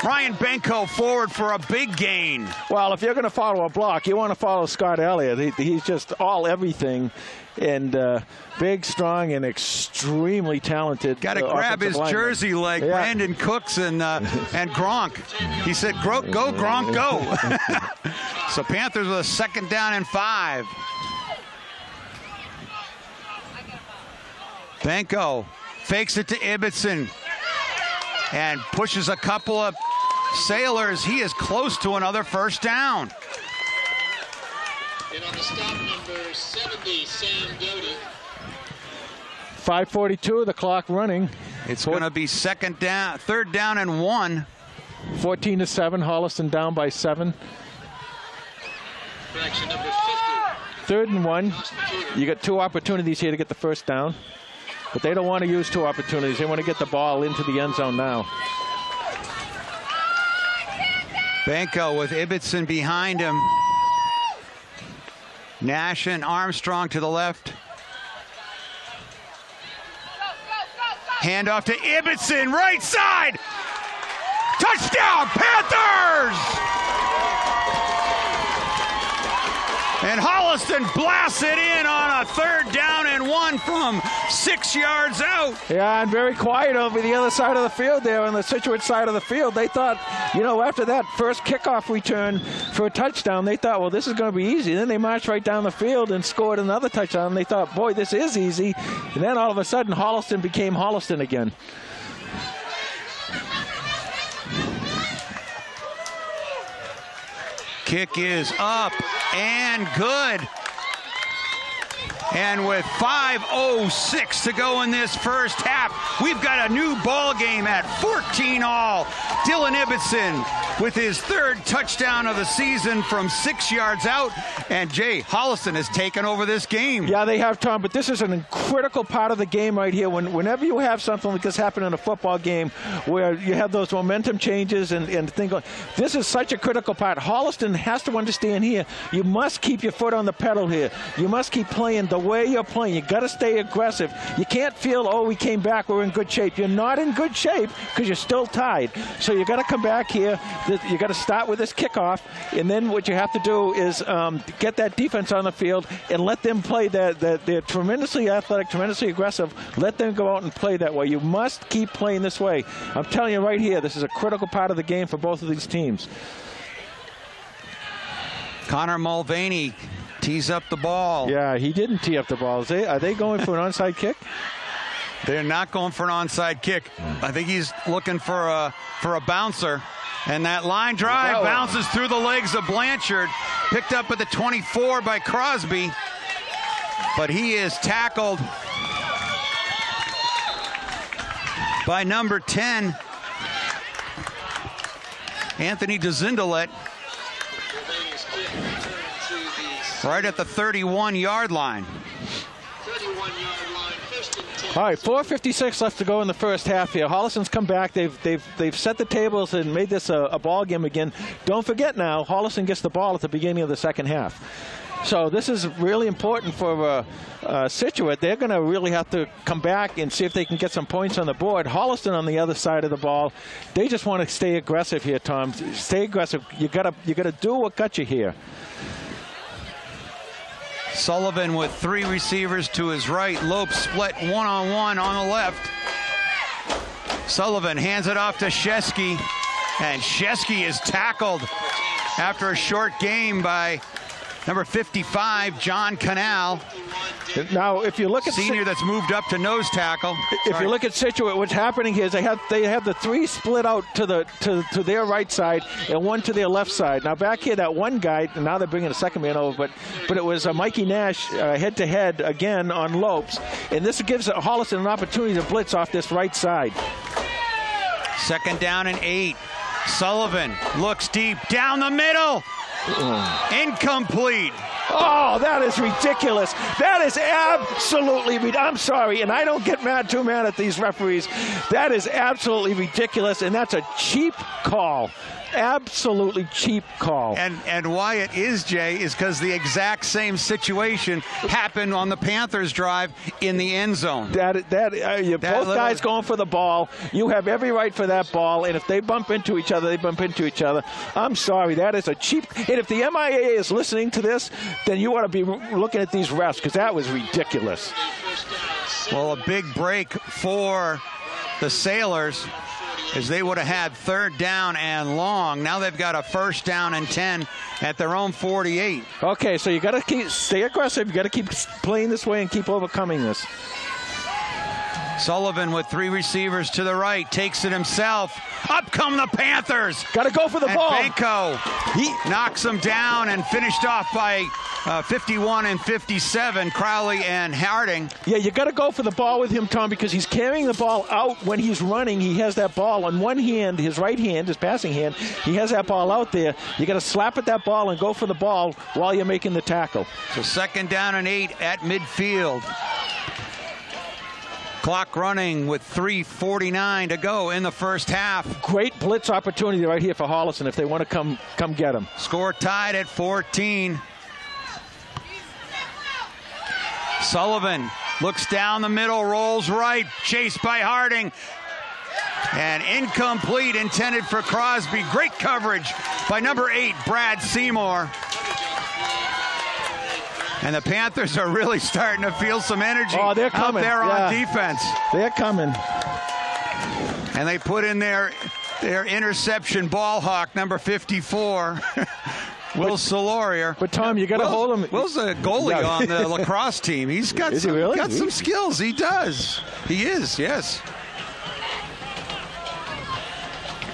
Ryan Benko forward for a big gain. Well, if you're going to follow a block, you want to follow Scott Elliott. He's just all everything, and big, strong, and extremely talented. Got to grab his jersey like Brandon Cooks and Gronk. He said, go, Gronk, go. So Panthers with a 2nd down and 5. Benko fakes it to Ibbotson and pushes a couple of Sailors. He is close to another first down. And on the stop, number 70, Sam Doty. 5:42, the clock running. It's going to be 3rd down and 1. 14-7, Holliston down by 7. Correction, number 50. 3rd and 1. You got 2 opportunities here to get the first down. but they don't want to use 2 opportunities. They want to get the ball into the end zone now. Benko with Ibbotson behind him. Nash and Armstrong to the left. Handoff to Ibbotson, right side. Touchdown, Panthers! And Holliston blasts it in on a 3rd down and 1 from 6 yards out. Yeah, and very quiet over the other side of the field there on the Scituate side of the field. They thought, you know, after that first kickoff return for a touchdown, they thought, well, this is going to be easy. Then they marched right down the field and scored another touchdown. And they thought, boy, this is easy. And then all of a sudden, Holliston became Holliston again. Kick is up and good. And with 5:06 to go in this first half, we've got a new ball game at 14-all. Dylan Ibbotson with his 3rd touchdown of the season from 6 yards out. And Jay, Holliston has taken over this game. Yeah, they have, Tom, but this is a critical part of the game right here. Whenever you have something like this happen in a football game where you have those momentum changes and things like this is such a critical part. Holliston has to understand here, you must keep your foot on the pedal here. You must keep playing the way you're playing. You got to stay aggressive. You can't feel, oh, we came back, we're in good shape. You're not in good shape because you're still tied. So you got to come back here. You got to start with this kickoff, and then what you have to do is get that defense on the field and let them play that. They're tremendously athletic, tremendously aggressive. Let them go out and play that way. You must keep playing this way. I'm telling you right here, this is a critical part of the game for both of these teams. Connor Mulvaney tees up the ball. Yeah, he didn't tee up the ball. Are they going for an onside kick? They're not going for an onside kick. I think he's looking for a bouncer. And that line drive bounces through the legs of Blanchard. Picked up at the 24 by Crosby. But he is tackled by number 10, Anthony DeZindelet. Right at the 31-yard line. 31-yard line, 1st and 10. All right, 4:56 left to go in the first half here. Holliston's come back. They've set the tables and made this a ball game again. Don't forget now, Holliston gets the ball at the beginning of the second half. So this is really important for Scituate. They're going to really have to come back and see if they can get some points on the board. Holliston on the other side of the ball, they just want to stay aggressive here, Tom. Stay aggressive. You gotta do what got you here. Sullivan with 3 receivers to his right. Lopes split one-on-one on the left. Sullivan hands it off to Shesky, and Shesky is tackled after a short game by number 55, John Canal. Now, if you look at senior that's moved up to nose tackle. If you look at Scituate, what's happening here is they have the 3 split out to their right side and 1 to their left side. Now back here, that one guy, and now they're bringing a second man over, but it was Mikey Nash head to head again on Lopes, and this gives Holliston an opportunity to blitz off this right side. 2nd down and 8. Sullivan looks deep down the middle. Incomplete. Oh, that is ridiculous. That is absolutely ridiculous. I'm sorry, and I don't get too mad at these referees. That is absolutely ridiculous, and that's a cheap call. Absolutely cheap call. And why it is, Jay, is because the exact same situation happened on the Panthers drive in the end zone. Both guys going for the ball. You have every right for that ball, and if they bump into each other, they bump into each other. I'm sorry, that is a cheap. And if the MIAA is listening to this, then you ought to be looking at these refs, because that was ridiculous. Well, a big break for the Sailors, as they would have had 3rd down and long. Now they've got a 1st down and 10 at their own 48. Okay, so you got to stay aggressive. You got to keep playing this way and keep overcoming this. Sullivan with 3 receivers to the right, takes it himself. Up come the Panthers. Got to go for the ball. Benko, he knocks them down and finished off by 51 and 57, Crowley and Harding. Yeah, you got to go for the ball with him, Tom, because he's carrying the ball out when he's running. He has that ball on one hand, his right hand, his passing hand. He has that ball out there. You got to slap at that ball and go for the ball while you're making the tackle. So 2nd down and 8 at midfield. Clock running with 3:49 to go in the first half. Great blitz opportunity right here for Holliston if they want to come get him. Score tied at 14. Sullivan looks down the middle, rolls right, chased by Harding. And incomplete, intended for Crosby. Great coverage by number 8, Brad Seymour. And the Panthers are really starting to feel some energy out there on defense. They're coming. And they put in their interception ball hawk, number 54, Will Solorier. But, Tom, you got to hold him. Will's a goalie on the lacrosse team. He's got some skills. He does. He is, yes.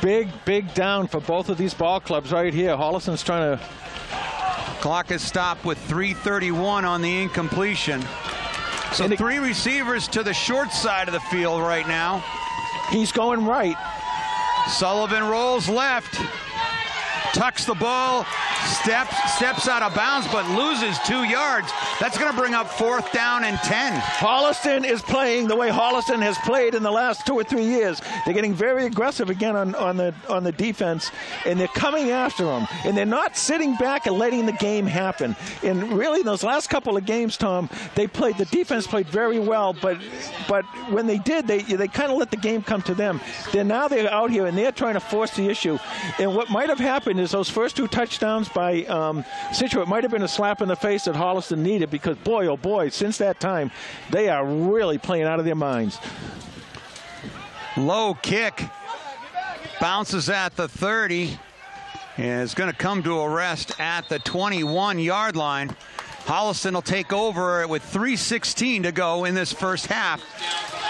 Big down for both of these ball clubs right here. Holliston's trying to... Clock is stopped with 3:31 on the incompletion. So 3 receivers to the short side of the field right now. He's going right. Sullivan rolls left. Tucks the ball. Steps out of bounds, but loses 2 yards. That's going to bring up 4th down and 10. Holliston is playing the way Holliston has played in the last 2 or 3 years. They're getting very aggressive again on the defense, and they're coming after them. And they're not sitting back and letting the game happen. And really, in those last couple of games, Tom, the defense played very well, but when they did, they kind of let the game come to them. They're out here, and they're trying to force the issue. And what might have happened is those first 2 touchdowns by Scituate might have been a slap in the face that Holliston needed, because boy, oh boy, since that time, they are really playing out of their minds. Low kick. Bounces at the 30. And it's going to come to a rest at the 21-yard line. Holliston will take over with 3:16 to go in this first half.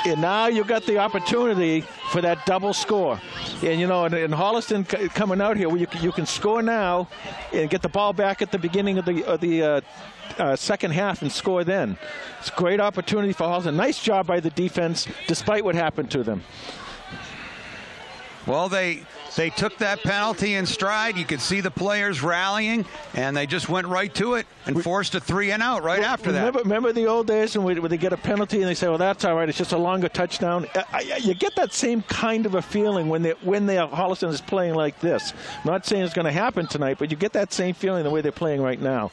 And now you got the opportunity for that double score. And, and Holliston coming out here, where you can score now and get the ball back at the beginning of the second half and score then. It's a great opportunity for Holliston. Nice job by the defense, despite what happened to them. Well, they took that penalty in stride. You could see the players rallying, and they just went right to it and forced a 3-and-out after that. Remember the old days when they get a penalty and they say, well, that's all right, it's just a longer touchdown. You get that same kind of a feeling when Holliston is playing like this. I'm not saying it's going to happen tonight, but you get that same feeling the way they're playing right now.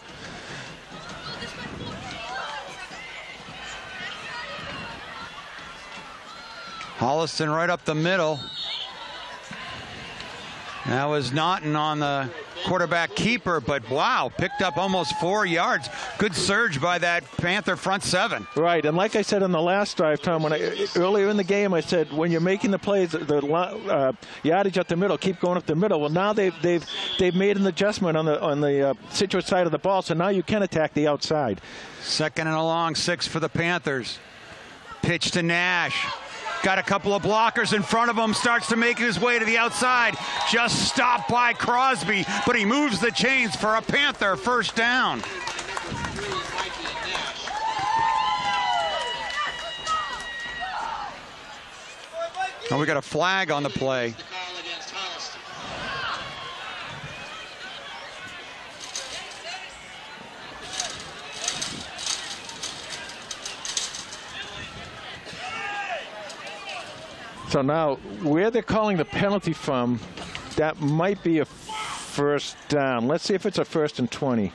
Holliston right up the middle. That was Naughton on the quarterback keeper, but wow, picked up almost 4 yards. Good surge by that Panther front 7. Right, and like I said on the last drive, Tom, earlier in the game, I said when you're making the plays, the yardage up the middle, keep going up the middle. Well, now they've made an adjustment on the Scituate side of the ball, so now you can attack the outside. 2nd and a long 6 for the Panthers. Pitch to Nash. Got a couple of blockers in front of him, starts to make his way to the outside. Just stopped by Crosby, but he moves the chains for a Panther first down. Oh, we got a flag on the play. So now, where they're calling the penalty from, that might be a first down. Let's see if it's a 1st and 20.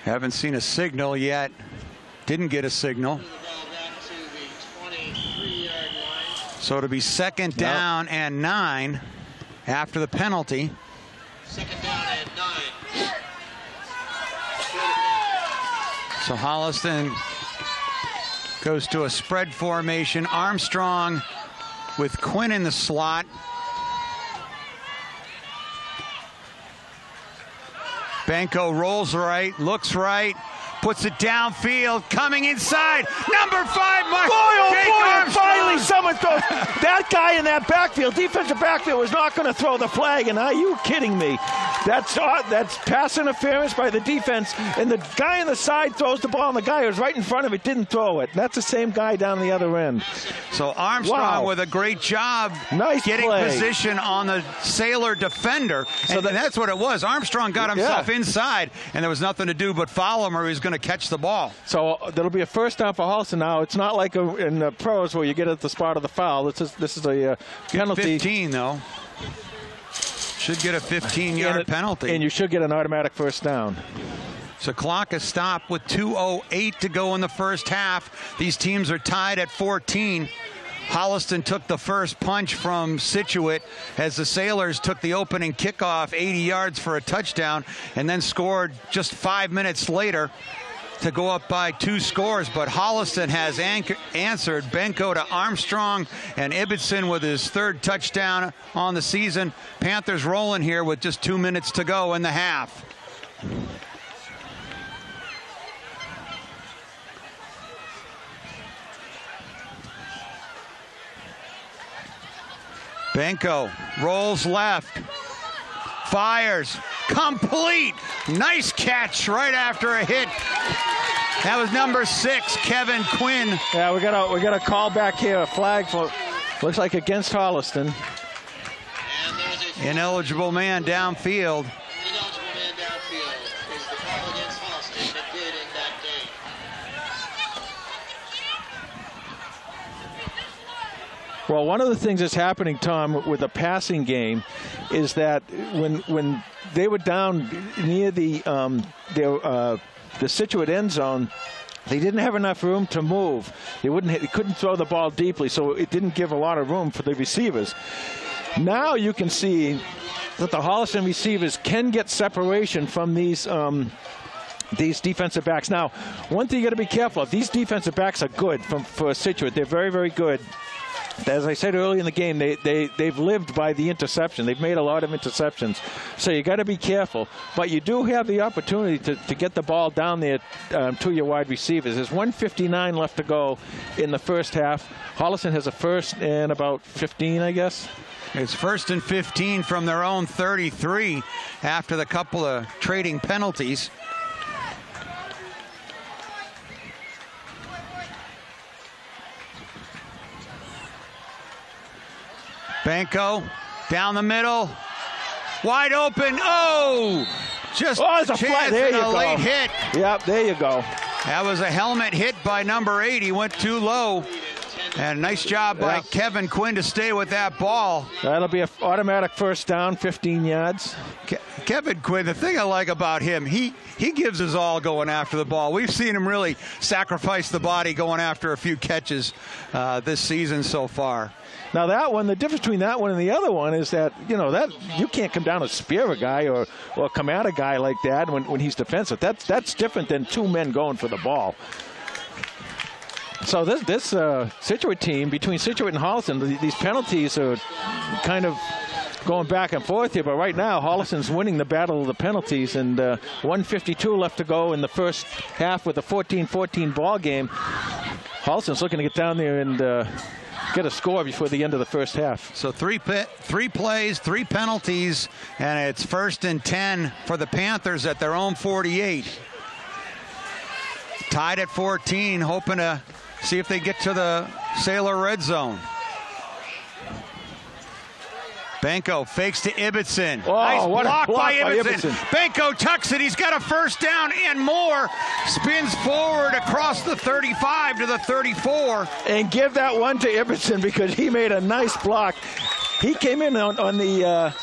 Haven't seen a signal yet. Didn't get a signal. So it'll be 2nd down and 9 after the penalty. 2nd down and 9. So Holliston goes to a spread formation. Armstrong with Quinn in the slot. Benko rolls right, looks right, puts it downfield, coming inside. Number 5, Mark. Boy, oh boy, finally someone that guy in that backfield, defensive backfield, was not going to throw the flag. And are you kidding me? That's pass interference by the defense. And the guy on the side throws the ball, and the guy who was right in front of it didn't throw it. That's the same guy down the other end. So Armstrong with a great job getting position on the Sailor defender. And that's what it was. Armstrong got himself inside, and there was nothing to do but follow him or he was going to catch the ball. So there'll be a first down for Holliston now. It's not like in the pros where you get at the spot of the foul. This is a penalty. 15, though. Should get a 15-yard penalty. And you should get an automatic first down. So clock is stopped with 2:08 to go in the first half. These teams are tied at 14. Holliston took the first punch from Scituate as the Sailors took the opening kickoff 80 yards for a touchdown and then scored just 5 minutes later to go up by 2 scores. But Holliston has answered. Benko to Armstrong and Ibbotson with his 3rd touchdown on the season. Panthers rolling here with just 2 minutes to go in the half. Benko rolls left, fires, complete. Nice catch right after a hit. That was number 6, Kevin Quinn. Yeah, we got a call back here, a flag for, looks like against Holliston. Ineligible man downfield. Ineligible man downfield is the call against Holliston that did in that game. Well, one of the things that's happening, Tom, with the passing game is that when they were down near the Scituate end zone, they didn't have enough room to move. They couldn't throw the ball deeply, so it didn't give a lot of room for the receivers. Now you can see that the Holliston receivers can get separation from these defensive backs. Now, one thing you got to be careful of, these defensive backs are good for Scituate. They're very, very good. As I said early in the game, they've lived by the interception. They've made a lot of interceptions. So you got to be careful. But you do have the opportunity to get the ball down there to your wide receivers. There's 1:59 left to go in the first half. Holliston has a first and about 15, I guess. It's 1st and 15 from their own 33 after the couple of trading penalties. Benko down the middle, wide open. Oh, just it's a flat. There you go. Late hit. Yep, there you go. That was a helmet hit by number 8. He went too low. And a nice job by Kevin Quinn to stay with that ball. That'll be an automatic first down, 15 yards. Kevin Quinn, the thing I like about him, he gives his all going after the ball. We've seen him really sacrifice the body going after a few catches this season so far. Now that one, the difference between that one and the other one is that, that you can't come down and spear a guy or come at a guy like that when he's defensive. That's different than 2 men going for the ball. So this Scituate team, between Scituate and Holliston, these penalties are kind of going back and forth here. But right now, Holliston's winning the battle of the penalties, and 1:52 left to go in the first half with a 14-14 ball game. Holliston's looking to get down there and get a score before the end of the first half. So three plays, 3 penalties, and it's 1st and 10 for the Panthers at their own 48. Tied at 14, hoping to see if they get to the Sailor red zone. Benko fakes to Ibbotson. Oh, nice what block a block by Ibbotson. Benko tucks it. He's got a first down and more. Spins forward across the 35 to the 34. And give that one to Ibbotson because he made a nice block. He came in on the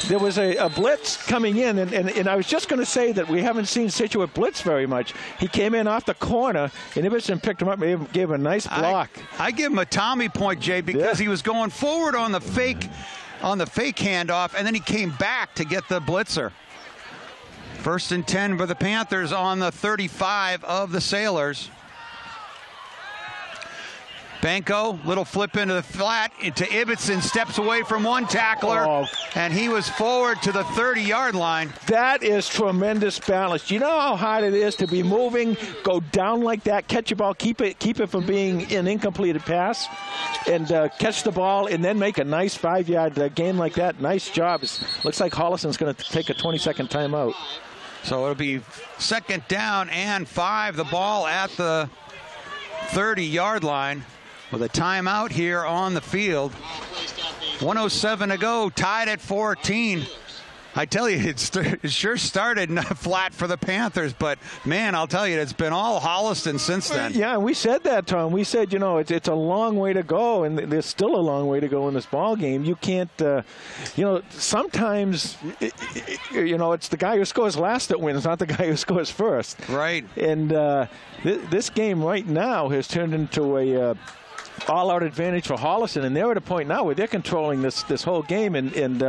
there was a blitz coming in, and I was just going to say that we haven't seen Scituate blitz very much. He came in off the corner, and Ibbotson picked him up and gave a nice block. I give him a Tommy point, Jay, because he was going forward on the fake handoff, and then he came back to get the blitzer. 1st and 10 for the Panthers on the 35 of the Sailors. Benko, little flip into the flat, into Ibbotson, steps away from one tackler, and he was forward to the 30-yard line. That is tremendous balance. Do you know how hard it is to be moving, go down like that, catch a ball, keep it from being an incompleted pass, and catch the ball, and then make a nice 5-yard gain like that? Nice job. Looks like Holliston's going to take a 20-second timeout. So it'll be 2nd down and 5. The ball at the 30-yard line. With a timeout here on the field. 1:07 to go, tied at 14. I tell you, it sure started flat for the Panthers, but, man, I'll tell you, it's been all Holliston since then. Yeah, we said that, Tom. We said, it's a long way to go, and there's still a long way to go in this ball game. You can't, sometimes, it's the guy who scores last that wins, not the guy who scores first. Right. And this game right now has turned into a all-out advantage for Holliston, and they're at a point now where they're controlling this whole game, and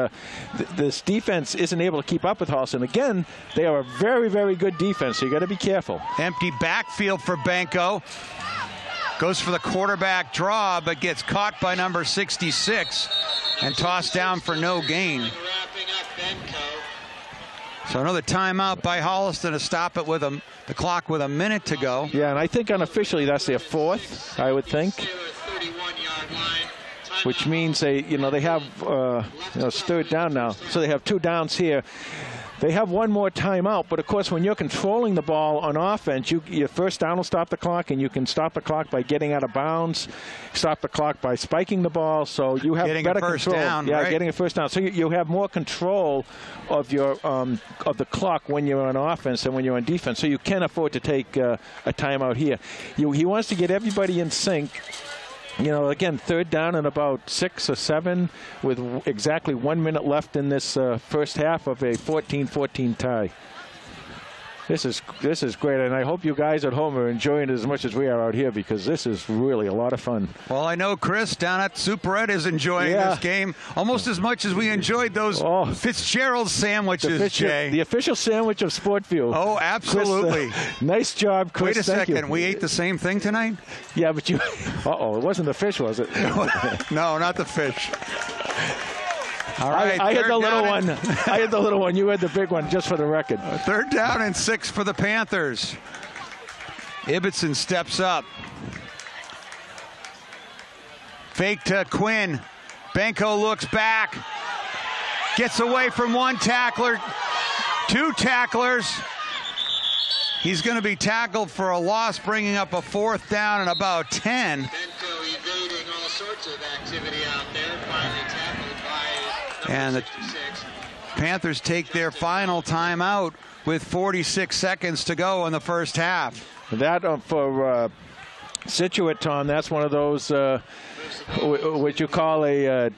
this defense isn't able to keep up with Holliston. Again, they are a very, very good defense, so you got to be careful. Empty backfield for Benko. Goes for the quarterback draw, but gets caught by number 66 and tossed down for no gain. So another timeout by Holliston to stop it with the clock with a minute to go. Yeah, and I think unofficially that's their 4th, I would think. Which means they have it's 3rd down now, so they have 2 downs here. They have one more timeout, but of course when you're controlling the ball on offense, your first down will stop the clock, and you can stop the clock by getting out of bounds, stop the clock by spiking the ball, so you have better control. Down, yeah, right? Getting a first down. So you have more control of your of the clock when you're on offense than when you're on defense. So you can afford to take a timeout here. He wants to get everybody in sync. Again, 3rd down and about 6 or 7 with exactly 1 minute left in this first half of a 14-14 tie. This is great, and I hope you guys at home are enjoying it as much as we are out here, because this is really a lot of fun. Well, I know Chris down at Scituate is enjoying this game almost as much as we enjoyed those Fitzgerald sandwiches, Jay. The official sandwich of Sportview. Oh, absolutely. Chris, nice job, Chris. Wait a second. We ate the same thing tonight? Yeah, but you... Uh-oh, it wasn't the fish, was it? No, not the fish. All right, I had the little one. I had the little one. You had the big one, just for the record. 3rd down and 6 for the Panthers. Ibbotson steps up. Fake to Quinn. Benko looks back. Gets away from one tackler. 2 tacklers. He's going to be tackled for a loss, bringing up a 4th down and about 10. Benko evading all sorts of activity out there. Finally tackled by and the 66. Panthers take their final timeout with 46 seconds to go in the first half. That for Scituate, Tom, that's one of those what you call a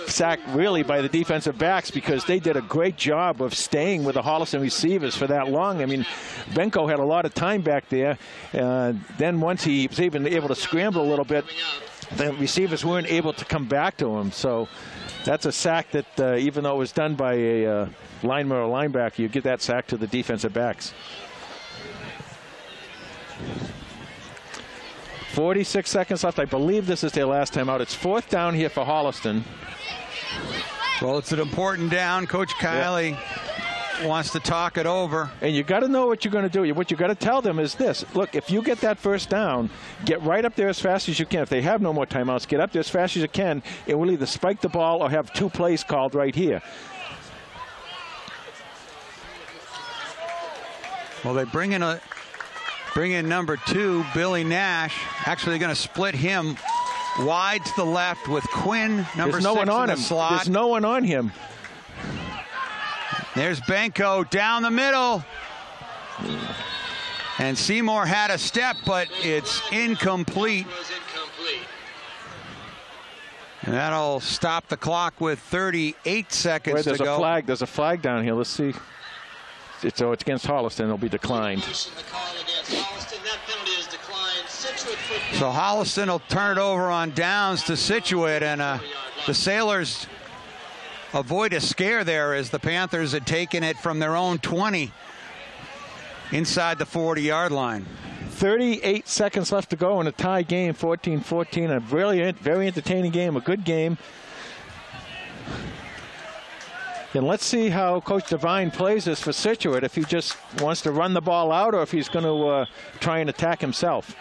sack really by the defensive backs, because they did a great job of staying with the Holliston receivers for that long. I mean, Benko had a lot of time back there. Then once he was even able to scramble a little bit, the receivers weren't able to come back to him. So that's a sack that even though it was done by a lineman or linebacker, you give that sack to the defensive backs. 46 seconds left. I believe this is their last time out. It's 4th down here for Holliston. Well, it's an important down. Coach Kiley wants to talk it over. And you got to know what you're going to do. What you got to tell them is this. Look, if you get that first down, get right up there as fast as you can. If they have no more timeouts, get up there as fast as you can, and we'll either spike the ball or have 2 plays called right here. Well, they bring in number 2, Billy Nash. Actually, they're going to split him wide to the left with Quinn, number 6 in the slot. There's no one on him. There's Benko down the middle. And Seymour had a step, but it's incomplete. And that'll stop the clock with 38 seconds to go. There's a flag down here. Let's see. It's against Holliston. It'll be declined. So Holliston will turn it over on downs to Scituate, and the Sailors avoid a scare there as the Panthers had taken it from their own 20 inside the 40-yard line. 38 seconds left to go in a tie game, 14-14. A really very entertaining game, a good game. And let's see how Coach Devine plays this for Scituate, if he just wants to run the ball out or if he's going to try and attack himself.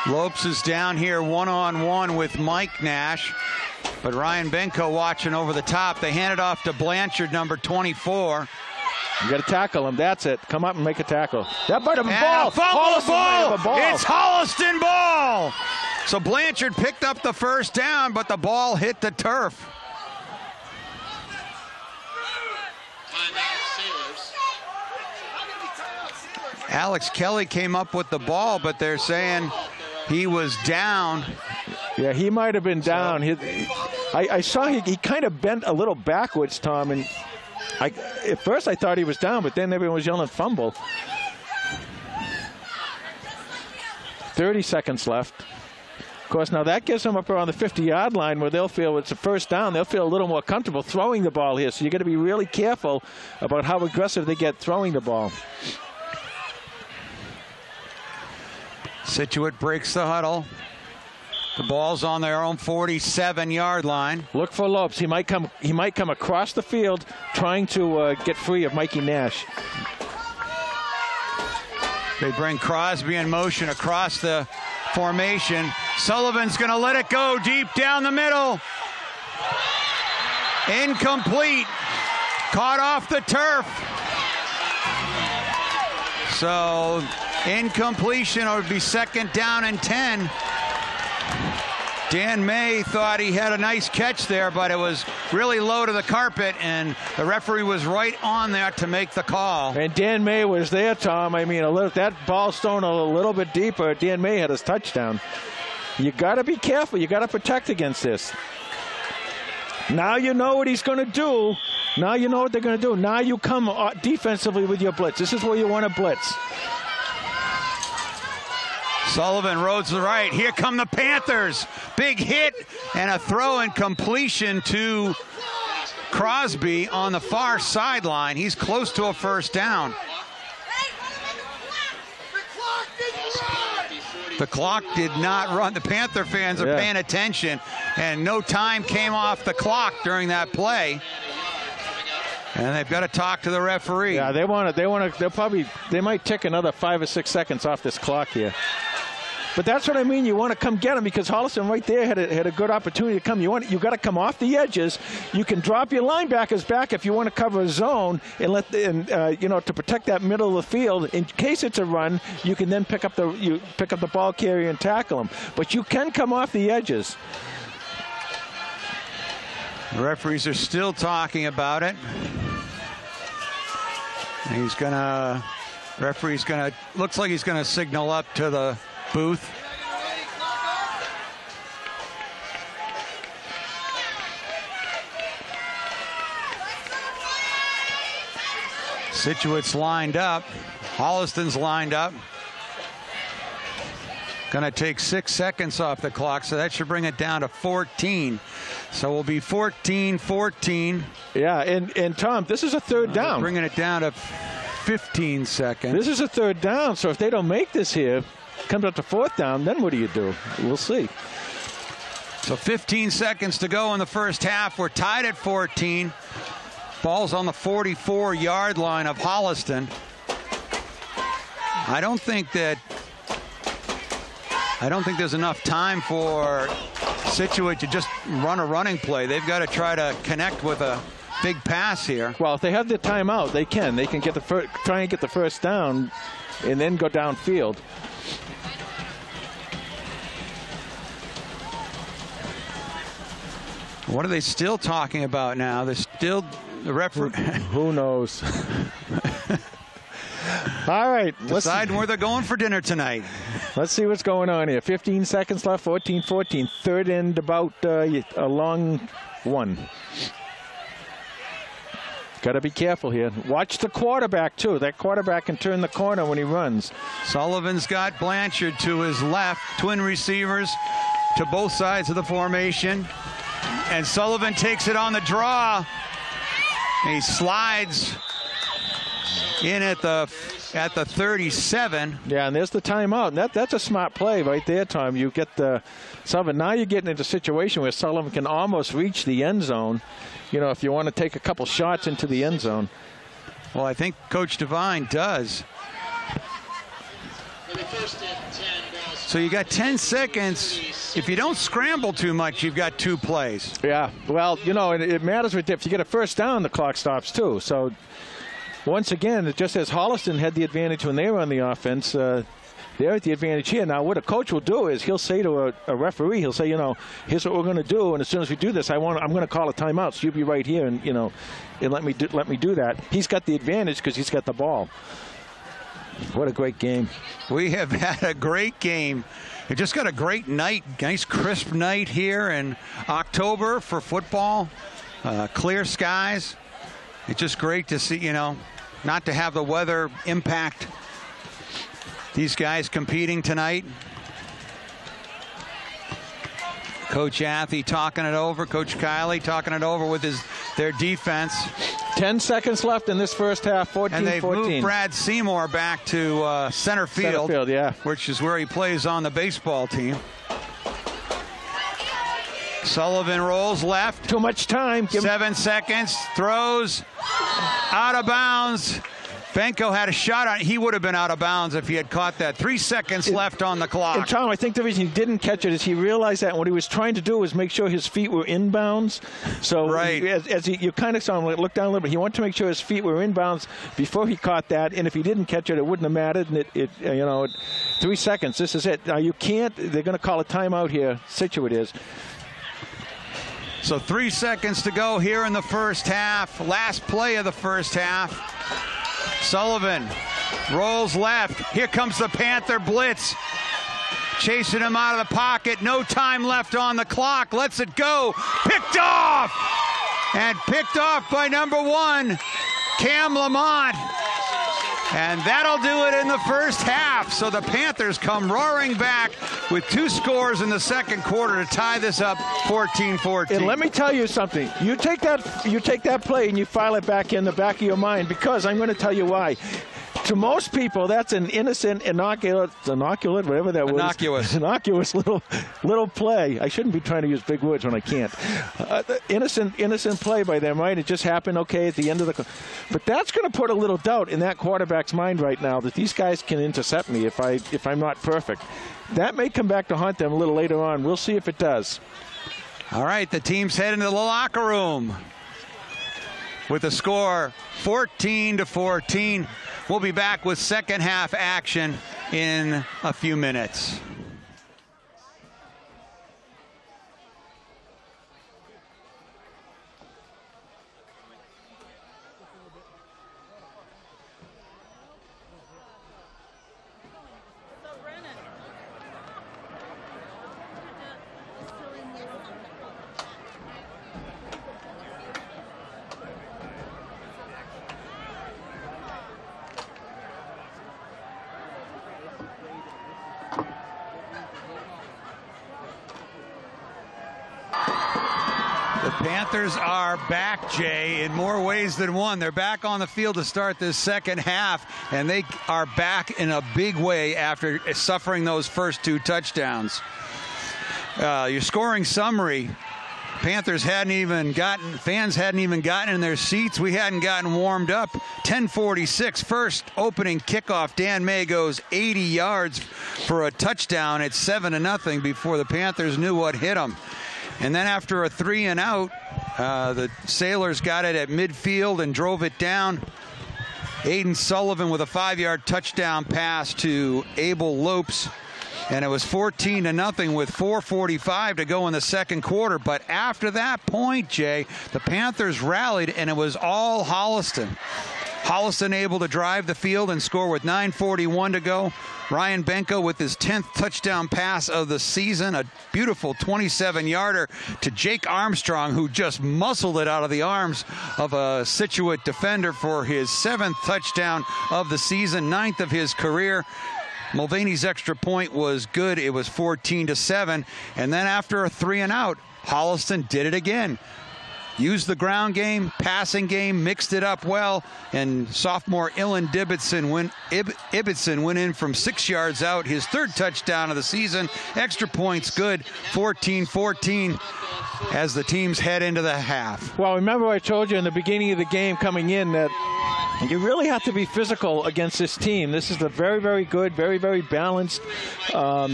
Lopes is down here one-on-one with Mike Nash, but Ryan Benko watching over the top. They hand it off to Blanchard, number 24. You got to tackle him. That's it. Come up and make a tackle. That might have a ball. Ball. It's Holliston ball. So Blanchard picked up the first down, but the ball hit the turf. Alex Kelly came up with the ball, but they're saying he was down. Yeah, he might have been down. I saw he kind of bent a little backwards, Tom, and at first I thought he was down, but then everyone was yelling fumble. 30 seconds left. Of course, now that gives them up around the 50-yard line where they'll feel it's a first down. They'll feel a little more comfortable throwing the ball here. So you got to be really careful about how aggressive they get throwing the ball. Scituate breaks the huddle. The ball's on their own 47-yard line. Look for Lopes. He might come across the field trying to get free of Mikey Nash. They bring Crosby in motion across the formation. Sullivan's going to let it go deep down the middle. Incomplete. Caught off the turf. So incompletion would be second down and 10. Dan May thought he had a nice catch there, but it was really low to the carpet, and the referee was right on there to make the call. And Dan May was there, Tom. I mean, that ball's thrown a little bit deeper. Dan May had his touchdown. You got to be careful. You got to protect against this. Now you know what he's going to do. Now you know what they're going to do. Now you come defensively with your blitz. This is where you want to blitz. Sullivan roads to the right. Here come the Panthers. Big hit and a throw and completion to Crosby on the far sideline. He's close to a first down. The clock did not run. The Panther fans are paying attention, and no time came off the clock during that play. And they've got to talk to the referee. Yeah, they might tick another 5 or 6 seconds off this clock here. But that's what I mean. You want to come get them because Holliston right there had a good opportunity to come. You got to come off the edges. You can drop your linebackers back if you want to cover a zone and to protect that middle of the field. In case it's a run, you can then pick up the ball carrier and tackle them. But you can come off the edges. The referees are still talking about it. Looks like he's gonna signal up to the booth. Scituate's lined up. Holliston's lined up. Gonna take 6 seconds off the clock, so that should bring it down to 14. So we'll be 14-14. Yeah, and Tom, this is a third down. Bringing it down to 15 seconds. This is a third down, so if they don't make this here, comes up to fourth down, then what do you do? We'll see. So 15 seconds to go in the first half. We're tied at 14. Ball's on the 44-yard line of Holliston. I don't think there's enough time for Scituate to just run a running play. They've got to try to connect with a big pass here. Well, if they have the timeout, they can. They can try and get the first down and then go downfield. What are they still talking about now? They're still the referee. Who knows? All right. Deciding where they're going for dinner tonight. Let's see what's going on here. 15 seconds left, 14-14. Third and about a long one. Got to be careful here. Watch the quarterback, too. That quarterback can turn the corner when he runs. Sullivan's got Blanchard to his left. Twin receivers to both sides of the formation. And Sullivan takes it on the draw. He slides in at the 37. Yeah, and there's the timeout. And that's a smart play right there, Tom. You get the Sullivan. Now you're getting into a situation where Sullivan can almost reach the end zone, you know, if you want to take a couple shots into the end zone. Well, I think Coach Devine does. So you got 10 seconds. If you don't scramble too much, you've got 2 plays. Yeah, well, you know, it matters if you get a first down, the clock stops too. So once again, just as Holliston had the advantage when they were on the offense, they're at the advantage here. Now, what a coach will do is he'll say to a referee, he'll say, you know, here's what we're going to do, and as soon as we do this, I'm going to call a timeout. So you be right here, and you know, and let me do that. He's got the advantage because he's got the ball. What a great game. We have had a great game. We just got a great night, nice crisp night here in October for football. Clear skies. It's just great to see, you know, not to have the weather impact these guys competing tonight. Coach Athey talking it over. Coach Kiley talking it over with their defense. 10 seconds left in this first half, 14-14. And they've moved Brad Seymour back to center field. Center field, yeah. Which is where he plays on the baseball team. Sullivan rolls left. Too much time. 7 seconds. Throws. Out of bounds. Benko had a shot on it. He would have been out of bounds if he had caught that. 3 seconds left on the clock. And Tom, I think the reason he didn't catch it is he realized that, and what he was trying to do was make sure his feet were inbounds. So right. You kind of saw him look down a little bit. He wanted to make sure his feet were inbounds before he caught that. And if he didn't catch it, it wouldn't have mattered. And 3 seconds. This is it. Now you can't. They're going to call a timeout here. Scituate is. So 3 seconds to go here in the first half. Last play of the first half. Sullivan rolls left. Here comes the Panther blitz. Chasing him out of the pocket. No time left on the clock. Lets it go. Picked off! And picked off by number 1, Cam Lamont. And that'll do it in the first half. So the Panthers come roaring back with 2 scores in the second quarter to tie this up 14-14. And let me tell you something. You take that play and you file it back in the back of your mind, because I'm going to tell you why. To most people, that's an innocent, innocuous little play. I shouldn't be trying to use big words when I can't. Innocent play by them, right? It just happened, okay, at the end of the. But that's going to put a little doubt in that quarterback's mind right now that these guys can intercept me if I'm not perfect. That may come back to haunt them a little later on. We'll see if it does. All right, the teams head into the locker room with the score 14-14. We'll be back with second half action in a few minutes. Panthers are back, Jay, in more ways than one. They're back on the field to start this second half, and they are back in a big way after suffering those first 2 touchdowns. Your scoring summary: Panthers fans hadn't even gotten in their seats. We hadn't gotten warmed up. 10:46, first opening kickoff. Dan May goes 80 yards for a touchdown. It's 7-0 before the Panthers knew what hit them. And then after a 3 and out, the Sailors got it at midfield and drove it down. Aiden Sullivan with a 5-yard touchdown pass to Abel Lopes. And it was 14-0 with 4:45 to go in the second quarter. But after that point, Jay, the Panthers rallied, and it was all Holliston. Holliston able to drive the field and score with 9:41 to go. Ryan Benko with his 10th touchdown pass of the season, a beautiful 27-yarder to Jake Armstrong, who just muscled it out of the arms of a Scituate defender for his 7th touchdown of the season, 9th of his career. Mulvaney's extra point was good. It was 14-7. And then after a 3 and out, Holliston did it again. used the ground game, passing game, mixed it up well, and sophomore Ilan Ibbotson went in from 6 yards out, his 3rd touchdown of the season. Extra points good, 14-14 as the teams head into the half. Well, remember I told you in the beginning of the game coming in that you really have to be physical against this team. This is a very, very good, very, very balanced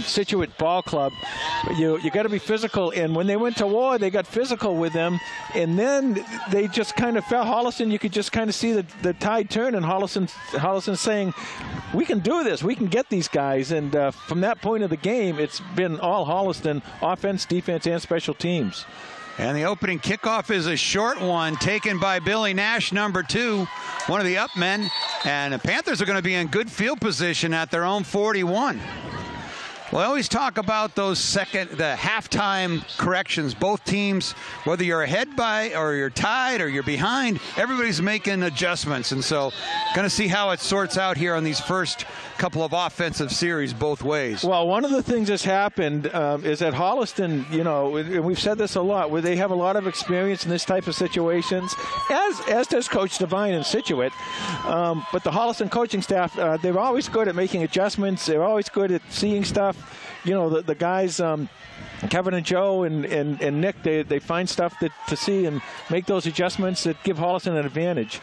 Scituate ball club. You got to be physical, and when they went to war, they got physical with them, and then they just kind of fell. Holliston, you could just kind of see the tide turn, and Holliston saying, we can do this, we can get these guys, and from that point of the game, it's been all Holliston, offense, defense, and special teams. And the opening kickoff is a short one, taken by Billy Nash, number 2, one of the up men. And the Panthers are going to be in good field position at their own 41. We always talk about those the halftime corrections. Both teams, whether you're ahead by or you're tied or you're behind, everybody's making adjustments. And so going to see how it sorts out here on these first couple of offensive series both ways. Well, one of the things that's happened is that Holliston, and we've said this a lot, where they have a lot of experience in this type of situations, as does Coach Devine in Scituate. But the Holliston coaching staff, they're always good at making adjustments. They're always good at seeing stuff. The guys, Kevin and Joe and Nick, they find stuff to see and make those adjustments that give Holliston an advantage.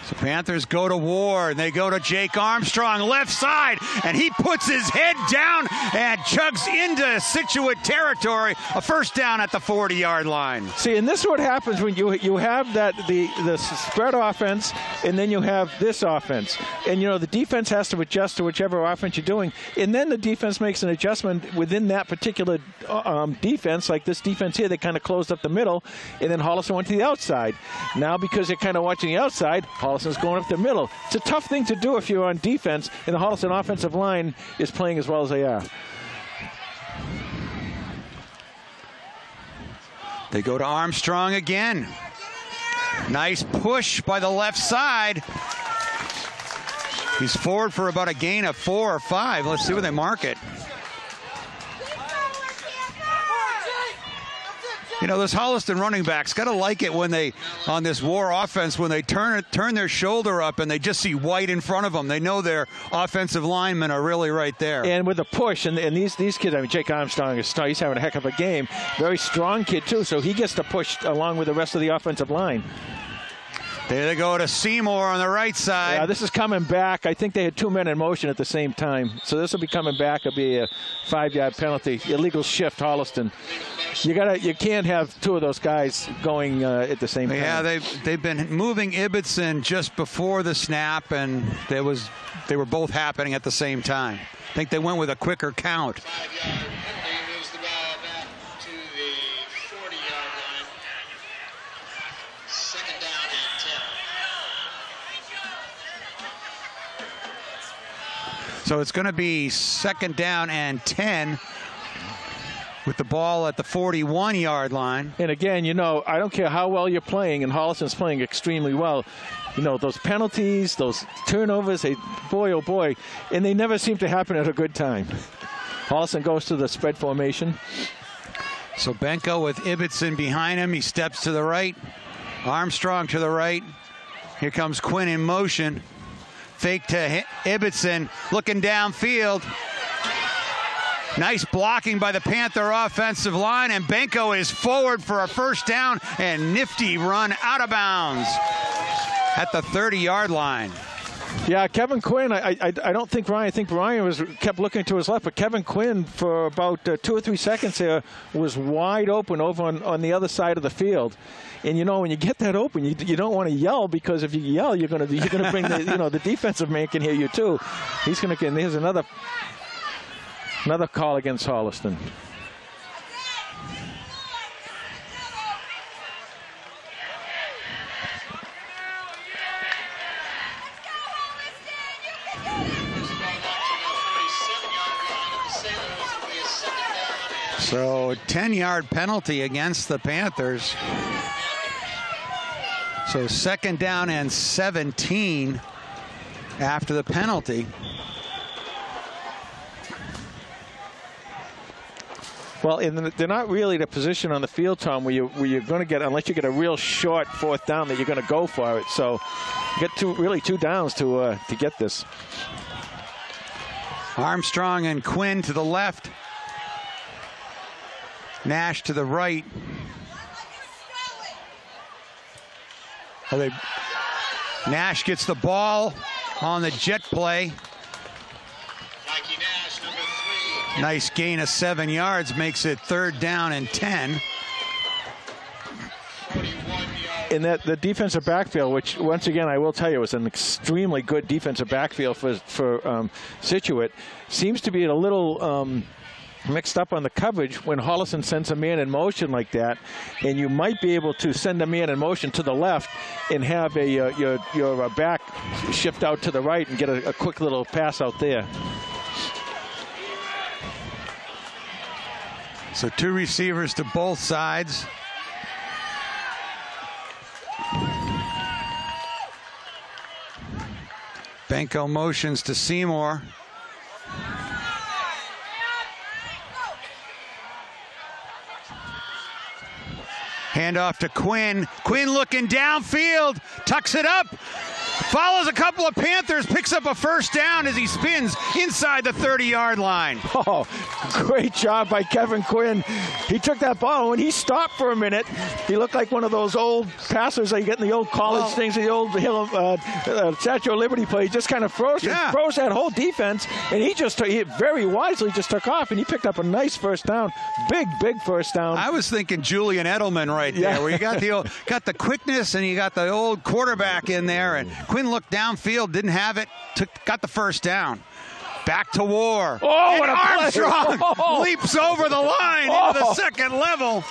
So Panthers go to war, and they go to Jake Armstrong, left side, and he puts his head down and chugs into Scituate territory. A first down at the 40-yard line. See, and this is what happens when you have the spread offense, and then you have this offense. And, the defense has to adjust to whichever offense you're doing. And then the defense makes an adjustment within that particular defense, like this defense here, they kind of closed up the middle, and then Holliston went to the outside. Now, because they're kind of watching the outside, Holliston's going up the middle. It's a tough thing to do if you're on defense, and the Holliston offensive line is playing as well as they are. They go to Armstrong again. Nice push by the left side. He's forward for about a gain of 4 or 5. Let's see where they mark it. Those Holliston running backs got to like it when they, on this war offense, when they turn their shoulder up and they just see white in front of them. They know their offensive linemen are really right there. And with the push, and these kids, Jake Armstrong he's having a heck of a game. Very strong kid, too, so he gets to push along with the rest of the offensive line. There they go to Seymour on the right side. Yeah, this is coming back. I think they had 2 men in motion at the same time. So this will be coming back. It'll be a 5-yard penalty. Illegal shift, Holliston. You can't have 2 of those guys going at the same time. Yeah, they've been moving Ibbotson just before the snap, and they were both happening at the same time. I think they went with a quicker count. Moves the ball back to the 40-yard line. 2nd down and 10. So it's going to be 2nd down and 10 with the ball at the 41-yard line. And again, I don't care how well you're playing, and Holliston's playing extremely well. Those penalties, those turnovers, boy, oh boy, and they never seem to happen at a good time. Holliston goes to the spread formation. So Benko with Ibbotson behind him. He steps to the right. Armstrong to the right. Here comes Quinn in motion. Fake to Ibbotson, looking downfield. Nice blocking by the Panther offensive line, and Benko is forward for a first down, and nifty run out of bounds at the 30-yard line. Yeah, Kevin Quinn, I don't think Ryan, I think Ryan kept looking to his left, but Kevin Quinn for about 2 or 3 seconds there was wide open over on the other side of the field. And when you get that open, you don't want to yell, because if you yell, you're going to bring the defensive man can hear you too. He's going to get. Here's another call against Holliston. So 10-yard penalty against the Panthers. So 2nd down and 17 after the penalty. Well, they're not really the position on the field, Tom, where you're going to get, unless you get a real short fourth down, that you're going to go for it. So you get two downs to get this. Armstrong and Quinn to the left. Nash to the right. Nash gets the ball on the jet play. Nice gain of 7 yards, makes it 3rd down and 10. In the defensive backfield, which once again I will tell you was an extremely good defensive backfield for Scituate, seems to be a little mixed up on the coverage when Holliston sends a man in motion like that, and you might be able to send a man in motion to the left and have your back shift out to the right and get a quick little pass out there. So 2 receivers to both sides. Benko motions to Seymour. Handoff to Quinn. Quinn looking downfield, tucks it up, follows a couple of Panthers, picks up a 1st down as he spins inside the 30-yard line. Oh, great job by Kevin Quinn. He took that ball, and when he stopped for a minute, he looked like one of those old passers that you get in the old college things, the old Statue of Liberty play. He just kind of froze that whole defense, and he very wisely just took off, and he picked up a nice 1st down. Big 1st down. I was thinking Julian Edelman right there, where you got the quickness and you got the old quarterback in there, and Quinn looked downfield, didn't have it, got the 1st down. Back to War. Oh, and what a Armstrong leaps over the line into the 2nd level.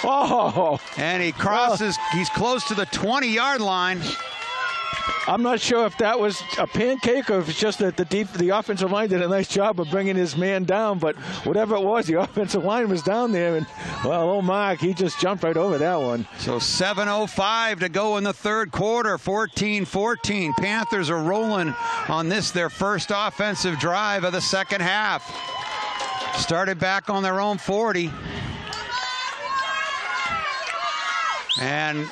Oh. And he crosses, he's close to the 20-yard line. I'm not sure if that was a pancake or if it's just that the offensive line did a nice job of bringing his man down, but whatever it was, the offensive line was down there, and, well, old Mark, he just jumped right over that one. So 7:05 to go in the 3rd quarter, 14-14. Panthers are rolling on this, their first offensive drive of the 2nd half. Started back on their own 40. And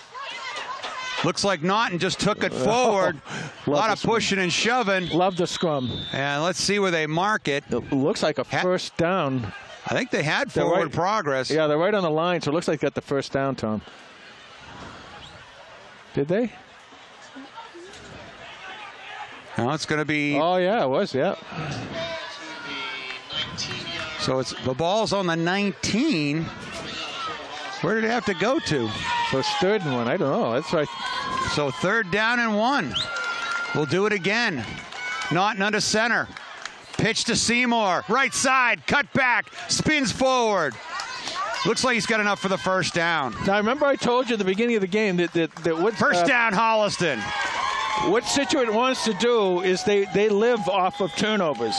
looks like Naughton just took it forward. A lot of pushing and shoving. Love the scrum. And let's see where they mark it. It looks like a 1st down. I think they had forward progress. Yeah, they're right on the line, so it looks like they got the 1st down, Tom. Did they? No, it's going to be... Oh, yeah, it was, yeah. So the ball's on the 19. Where did it have to go to? So it's 3rd and 1. I don't know. That's right. So 3rd down and 1. We'll do it again. Naughton under center. Pitch to Seymour. Right side. Cut back. Spins forward. Looks like he's got enough for the 1st down. Now, remember I told you at the beginning of the game that what... 1st down, Holliston. What Scituate wants to do is they live off of turnovers.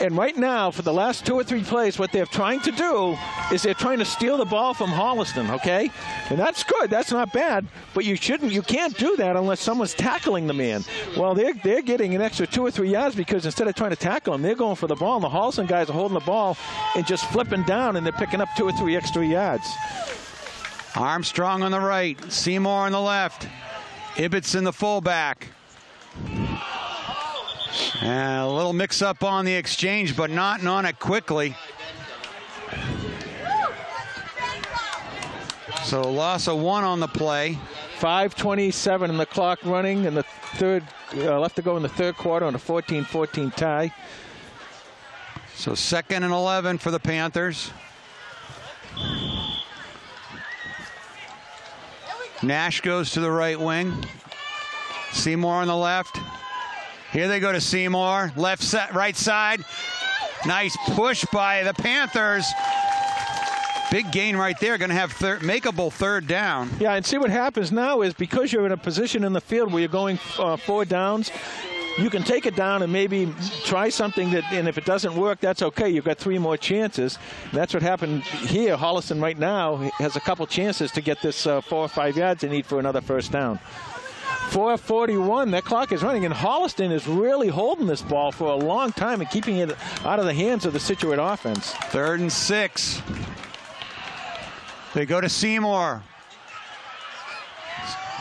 And right now, for the last 2 or 3 plays, what they're trying to do is they're trying to steal the ball from Holliston, okay? And that's good. That's not bad. But you can't do that unless someone's tackling the man. Well, they're getting an extra 2 or 3 yards because instead of trying to tackle him, they're going for the ball. And the Holliston guys are holding the ball and just flipping down, and they're picking up 2 or 3 extra yards. Armstrong on the right. Seymour on the left. Ibbotson the fullback. And a little mix-up on the exchange, but not on it quickly. So loss of 1 on the play. 5:27 in the clock running, and the left to go in the 3rd quarter on a 14-14 tie. So 2nd and 11 for the Panthers. Nash goes to the right wing. Seymour on the left. Here they go to Seymour. Right side. Nice push by the Panthers. Big gain right there. Going to have makeable 3rd down. Yeah, and see what happens now is because you're in a position in the field where you're going 4 downs, you can take it down and maybe try something and if it doesn't work, that's okay. You've got 3 more chances. And that's what happened here. Holliston right now has a couple chances to get this 4 or 5 yards they need for another 1st down. 4:41. That clock is running, and Holliston is really holding this ball for a long time and keeping it out of the hands of the Scituate offense. 3rd and 6. They go to Seymour.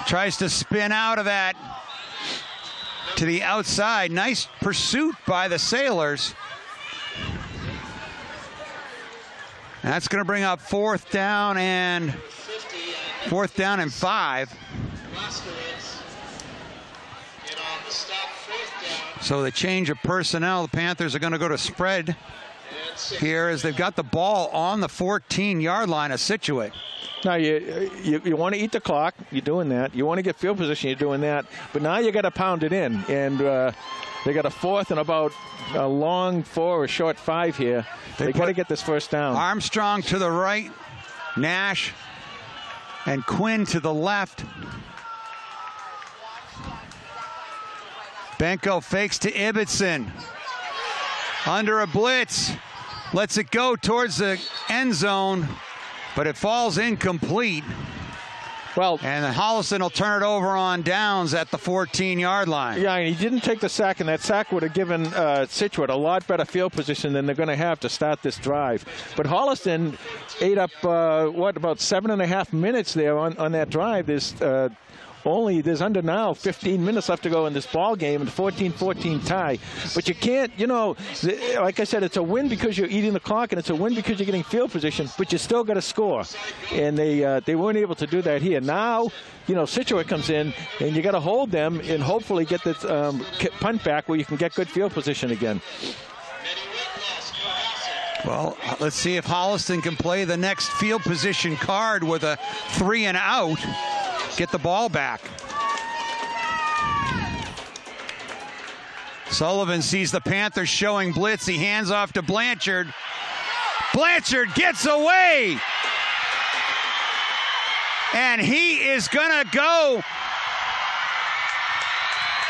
Tries to spin out of that to the outside. Nice pursuit by the Sailors. That's going to bring up 4th down and 5. So the change of personnel, the Panthers are going to go to spread here as they've got the ball on the 14-yard line of Scituate. Now, you want to eat the clock. You're doing that. You want to get field position. You're doing that. But now you got to pound it in. And they got a 4th and about a long 4 or short 5 here. They got to get this first down. Armstrong to the right. Nash and Quinn to the left. Benko fakes to Ibbotson. Under a blitz. Lets it go towards the end zone, but it falls incomplete. Well, and Holliston will turn it over on downs at the 14-yard line. Yeah, and he didn't take the sack, and that sack would have given Scituate a lot better field position than they're going to have to start this drive. But Holliston ate up, about 7.5 minutes there on that drive. There's under now 15 minutes left to go in this ball game, and 14-14 tie. But you can't, like I said, it's a win because you're eating the clock, and it's a win because you're getting field position, but you still got to score. And they weren't able to do that here. Now, Scituate comes in, and you got to hold them and hopefully get this punt back where you can get good field position again. Well, let's see if Holliston can play the next field position card with a 3 and out. Get the ball back. Sullivan sees the Panthers showing blitz. He hands off to Blanchard. Blanchard gets away. And he is going to go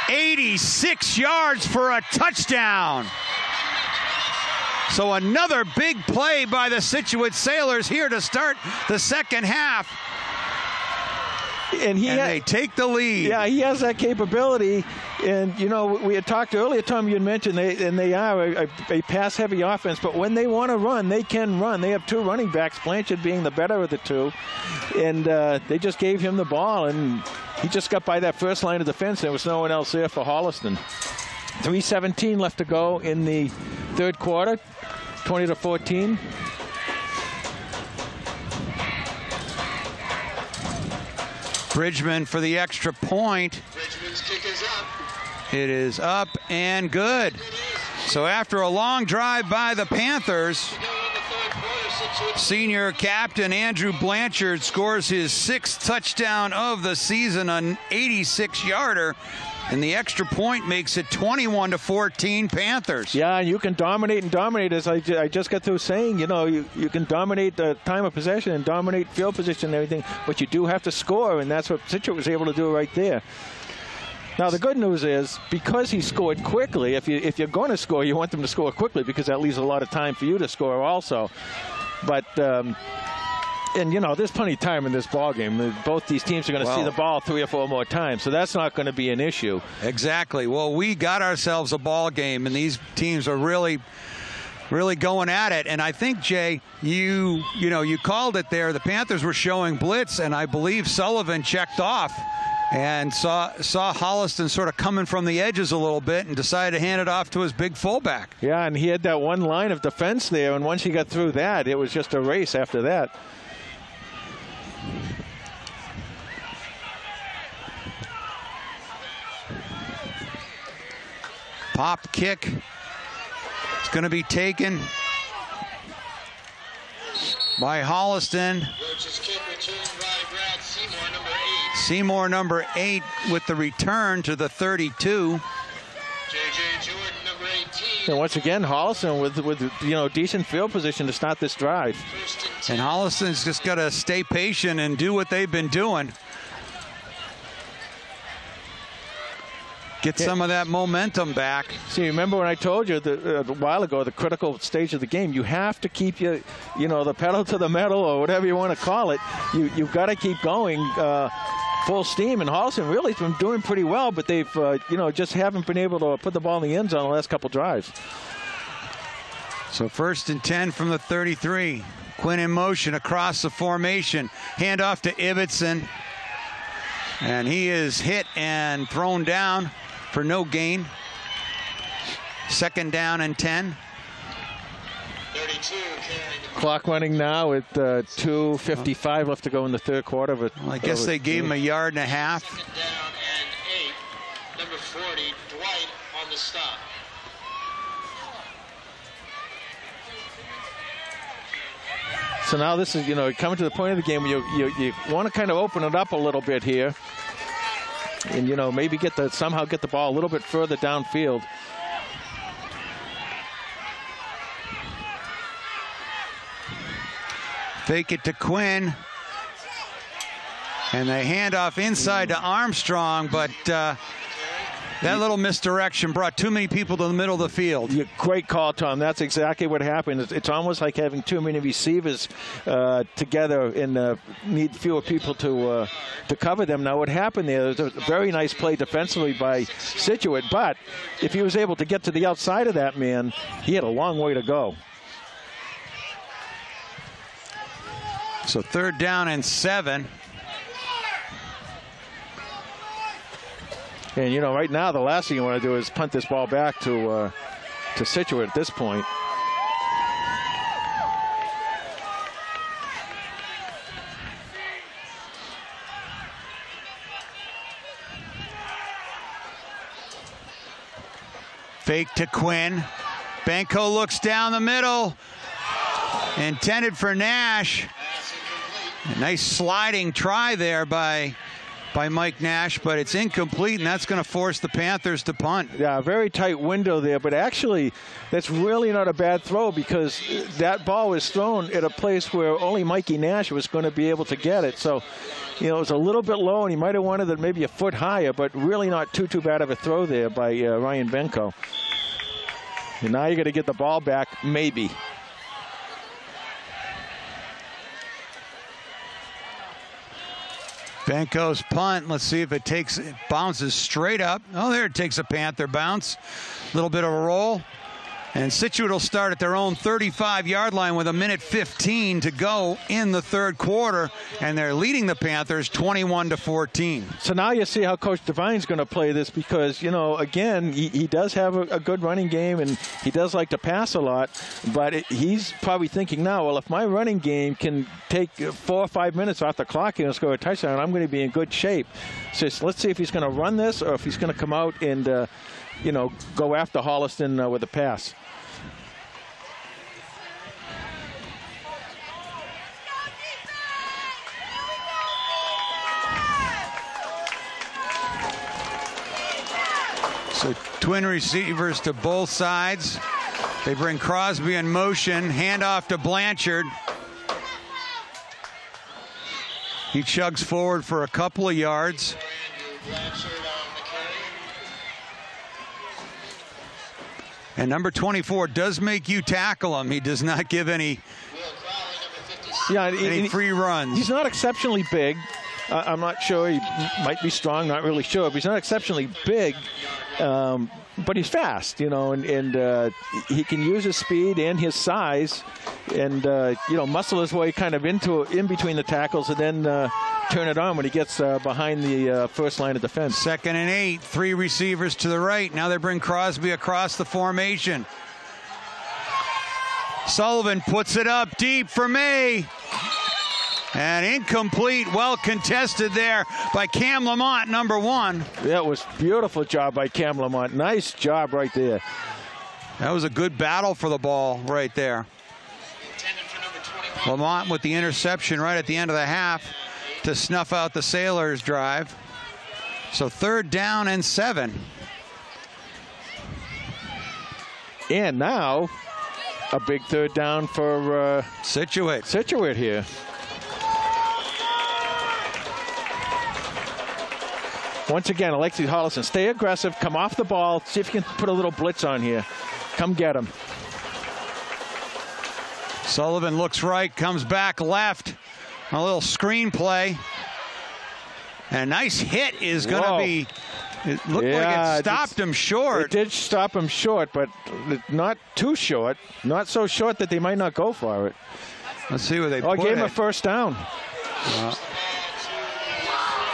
86 yards for a touchdown. So another big play by the Scituate Sailors here to start the second half. And they take the lead. Yeah, he has that capability. And, we had talked earlier, Tom, you had mentioned they are a pass-heavy offense. But when they want to run, they can run. They have 2 running backs, Blanchard being the better of the 2. And they just gave him the ball, and he just got by that first line of defense. There was no one else there for Holliston. 3:17 left to go in the third quarter, 20-14. Bridgman for the extra point. Bridgman's kick is up. It is up and good. So after a long drive by the Panthers, senior captain Andrew Blanchard scores his 6th touchdown of the season, an 86-yarder. And the extra point makes it 21-14 Panthers. Yeah, and you can dominate, as I just got through saying. You can dominate the time of possession and dominate field position and everything, but you do have to score, and that's what Scituate was able to do right there. Now, the good news is, because he scored quickly, if you're going to score, you want them to score quickly because that leaves a lot of time for you to score also. But there's plenty of time in this ball game. Both these teams are going to see the ball 3 or 4 more times, so that's not going to be an issue. Exactly. Well, we got ourselves a ball game, and these teams are really going at it. And I think, Jay, you called it there. The Panthers were showing blitz, and I believe Sullivan checked off and saw Holliston sort of coming from the edges a little bit and decided to hand it off to his big fullback. Yeah, and he had that one line of defense there, and once he got through that, it was just a race after that. Pop kick. It's going to be taken by Holliston. Seymour, number 8, with the return to the 32. J.J. Jordan, number 18. And once again, Holliston with decent field position to start this drive. And Holliston's just got to stay patient and do what they've been doing. Get some of that momentum back. See, remember when I told you a while ago, the critical stage of the game, you have to keep the pedal to the metal, or whatever you want to call it. You've got to keep going full steam, and Holliston really has been doing pretty well, but they've, just haven't been able to put the ball in the end zone the last couple drives. So 1st and 10 from the 33. Quinn in motion across the formation. Handoff to Ibbotson. And he is hit and thrown down for no gain. 2nd down and 10. 32 Clock running now with 2:55 left to go in the third quarter. But I guess they gave him a yard and a half. 2nd down and 8. Number 40, Dwight on the stop. So now this is, coming to the point of the game where you want to kind of open it up a little bit here, and maybe somehow get the ball a little bit further downfield. Fake it to Quinn. And they hand off inside to Armstrong, but that little misdirection brought too many people to the middle of the field. Great call, Tom. That's exactly what happened. It's almost like having too many receivers together and need fewer people to cover them. Now, what happened there was a very nice play defensively by Scituate, but if he was able to get to the outside of that man, he had a long way to go. So 3rd down and 7. And, right now the last thing you want to do is punt this ball back to Scituate at this point. Fake to Quinn. Benko looks down the middle. Intended for Nash. A nice sliding try there by Mike Nash, but it's incomplete, and that's going to force the Panthers to punt. Yeah, very tight window there, but actually that's really not a bad throw because that ball was thrown at a place where only Mikey Nash was going to be able to get it. So, it was a little bit low, and he might have wanted it maybe a foot higher, but really not too bad of a throw there by Ryan Benko. And now you got to get the ball back, maybe. Benko's punt. Let's see if it bounces straight up. Oh, there it takes a Panther bounce. A little bit of a roll. And Scituate will start at their own 35-yard line with 1:15 to go in the third quarter, and they're leading the Panthers 21-14. So now you see how Coach Devine's going to play this because, again, he does have a good running game, and he does like to pass a lot, but he's probably thinking now, well, if my running game can take 4 or 5 minutes off the clock and score a touchdown, I'm going to be in good shape. So let's see if he's going to run this or if he's going to come out and, go after Holliston with a pass. So twin receivers to both sides. They bring Crosby in motion. Handoff to Blanchard. He chugs forward for a couple of yards. And number 24 does make you tackle him. He does not give any free runs. He's not exceptionally big. I'm not sure. He might be strong, not really sure. But he's not exceptionally big, but he's fast, and he can use his speed and his size and, muscle his way kind of in between the tackles and then turn it on when he gets behind the first line of defense. 2nd and 8, 3 receivers to the right. Now they bring Crosby across the formation. Sullivan puts it up deep for May. And incomplete, well contested there by Cam Lamont, number 1. That was beautiful job by Cam Lamont. Nice job right there. That was a good battle for the ball right there. Lamont with the interception right at the end of the half to snuff out the Sailors' drive. So 3rd down and 7. And now a big 3rd down for Scituate. Scituate here. Once again, Alexi Holliston, stay aggressive, come off the ball, see if you can put a little blitz on here. Come get him. Sullivan looks right, comes back left. A little screen play. And a nice hit is going to be, it looked like it stopped him short. It did stop him short, but not too short. Not so short that they might not go for it. Let's see where they put it. Gave him a first down.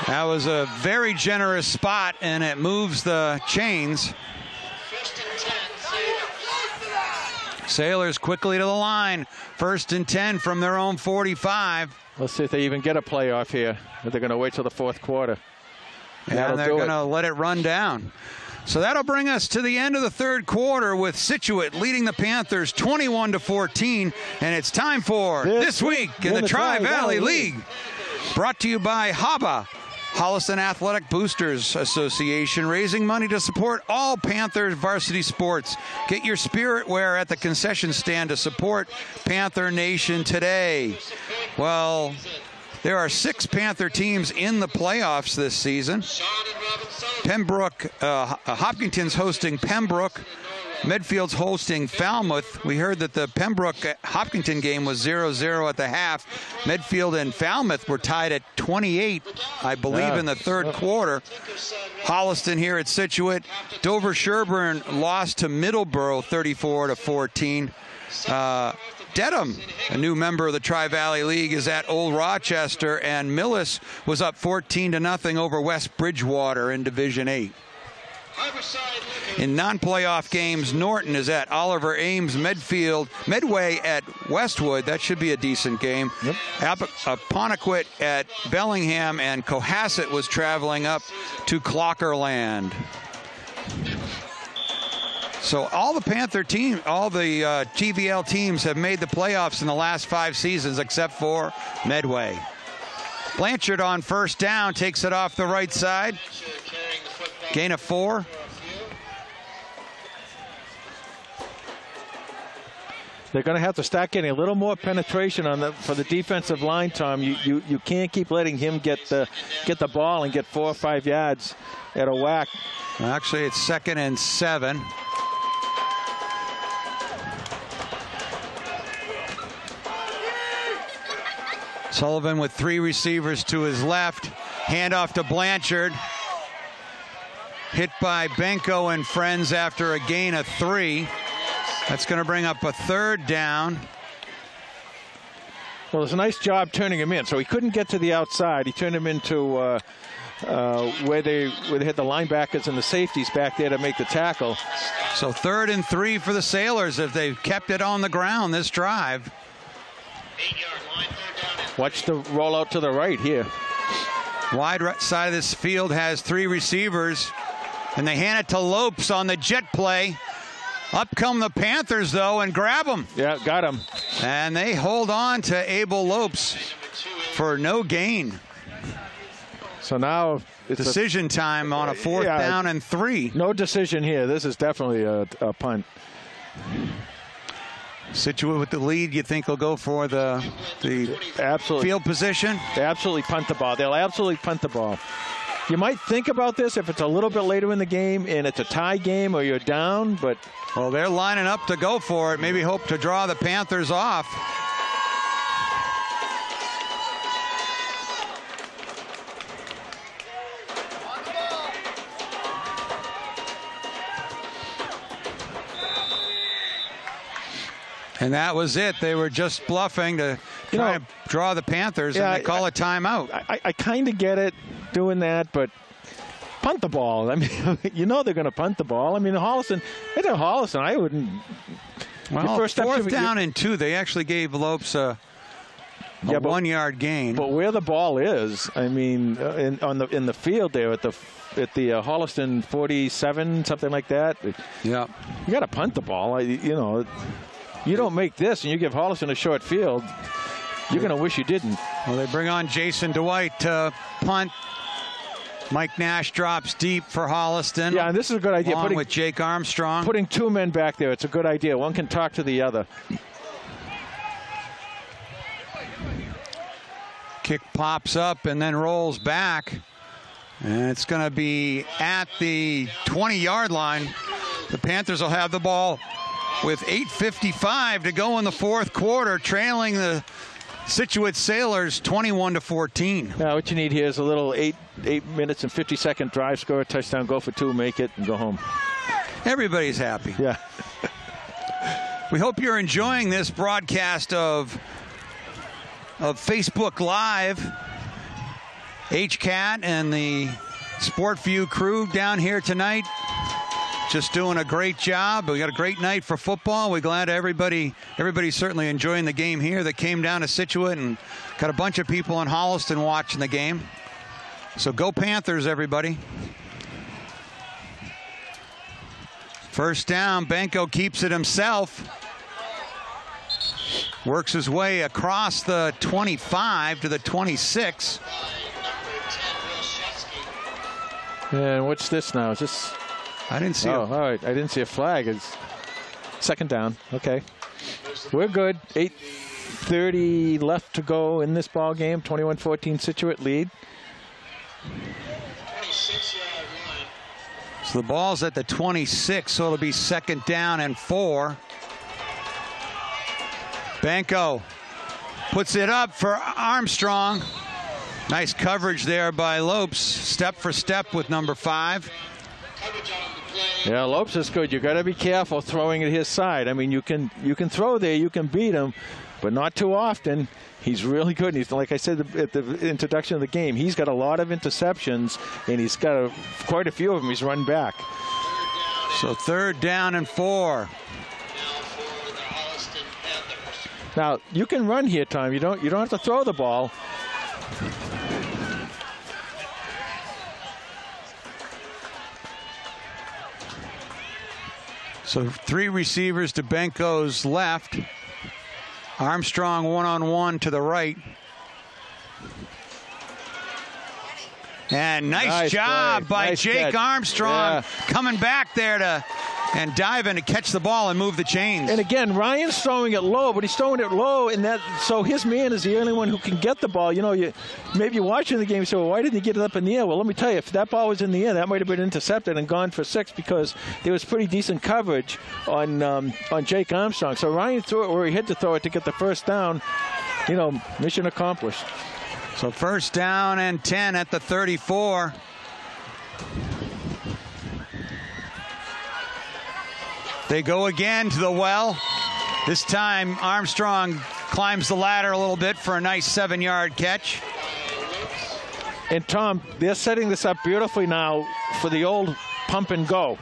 That was a very generous spot, and it moves the chains. Sailors quickly to the line. 1st and 10 from their own 45. Let's see if they even get a playoff here. Or they're going to wait till the 4th quarter. And they're going to let it run down. So that'll bring us to the end of the 3rd quarter with Scituate leading the Panthers 21-14. And it's time for This Week in the Tri-Valley League. Brought to you by HABA, Holliston Athletic Boosters Association, raising money to support all Panthers varsity sports. Get your spirit wear at the concession stand to support Panther Nation today. Well, there are 6 Panther teams in the playoffs this season. Pembroke, Hopkinton's hosting Pembroke. Medfield's hosting Falmouth. We heard that the Pembroke-Hopkinton game was 0-0 at the half. Medfield and Falmouth were tied at 28, I believe, in the 3rd quarter. Holliston here at Scituate. Dover-Sherburne lost to Middleborough 34-14. Dedham, a new member of the Tri-Valley League, is at Old Rochester, and Millis was up 14-0 over West Bridgewater in Division 8. In non-playoff games, Norton is at Oliver Ames Medway at Westwood. That should be a decent game. Yep. Ponequet at Bellingham, and Cohasset was traveling up to Clockerland. So all the Panther team, all the TVL teams have made the playoffs in the last 5 seasons except for Medway. Blanchard on 1st down takes it off the right side. Gain of 4. They're going to have to start getting a little more penetration on for the defensive line, Tom. You can't keep letting him get the ball and get 4 or 5 yards at a whack. Actually, it's 2nd and 7. Sullivan with 3 receivers to his left. Handoff to Blanchard. Hit by Benko and friends after a gain of 3. That's going to bring up a 3rd down. Well, it's a nice job turning him in. So he couldn't get to the outside. He turned him into where they had the linebackers and the safeties back there to make the tackle. So 3rd and 3 for the Sailors if they've kept it on the ground this drive. 8-yard line, 3rd down. Watch the rollout to the right here. Wide right side of this field has 3 receivers, and they hand it to Lopes on the jet play. Up come the Panthers, though, and grab him. Yeah, got him. And they hold on to Abel Lopes for no gain. So now it's decision time on a 4th down and 3. No decision here. This is definitely a punt. Scituate with the lead, you think they'll go for the field position? They absolutely punt the ball. They'll absolutely punt the ball. You might think about this if it's a little bit later in the game and it's a tie game or you're down, but... Well, they're lining up to go for it. Maybe hope to draw the Panthers off. And that was it. They were just bluffing to try to draw the Panthers, and they call a timeout. I kind of get it doing that, but punt the ball. I mean, they're going to punt the ball. I mean, Holliston, I wouldn't. Well, 4th down and 2. They actually gave Lopes a 1-yard gain. But where the ball is, I mean, in the field there at the Holliston 47, something like that. Yeah, you got to punt the ball. You don't make this and you give Holliston a short field, you're going to wish you didn't. Well, they bring on Jason Dwight to punt. Mike Nash drops deep for Holliston. Yeah, and this is a good idea. Along with Jake Armstrong. Putting 2 men back there, it's a good idea. One can talk to the other. Kick pops up and then rolls back. And it's going to be at the 20-yard line. The Panthers will have the ball with 8:55 to go in the 4th quarter, trailing the Scituate Sailors 21-14. Now what you need here is a little 8 minutes and 50-second drive, score a touchdown, go for 2, make it, and go home. Everybody's happy. Yeah. We hope you're enjoying this broadcast of Facebook Live. HCAT and the SportView crew down here tonight just doing a great job. We got a great night for football. We're glad everybody's certainly enjoying the game here that came down to Scituate, and got a bunch of people in Holliston watching the game. So go Panthers, everybody. First down, Benko keeps it himself. Works his way across the 25 to the 26. And what's this now? Is this? I didn't see. Oh, all right. I didn't see a flag. It's second down. Okay. We're good. 8:30 left to go in this ball game. 21-14 Scituate lead. So the ball's at the 26, so it'll be second down and 4. Benko puts it up for Armstrong. Nice coverage there by Lopes. Step for step with number 5. Yeah, Lopes is good. You got to be careful throwing at his side. I mean, you can throw there, you can beat him, but not too often. He's really good. And he's, like I said at the introduction of the game, he's got a lot of interceptions, and he's got quite a few of them he's run back. So third down and 4. Now you can run here, Tom. You don't have to throw the ball. So 3 receivers to Benko's left. Armstrong one-on-one to the right. And nice job by nice Jake catch. Armstrong coming back there and diving to catch the ball and move the chains. And again, Ryan's throwing it low, but he's throwing it low, and so his man is the only one who can get the ball. You know, maybe you're watching the game, so why didn't he get it up in the air? Well, let me tell you, if that ball was in the air, that might have been intercepted and gone for 6, because there was pretty decent coverage on Jake Armstrong. So Ryan threw it where he had to throw it to get the first down. You know, mission accomplished. So first down and 10 at the 34. They go again to the well. This time Armstrong climbs the ladder a little bit for a nice 7-yard catch. And Tom, they're setting this up beautifully now for the old pump and go.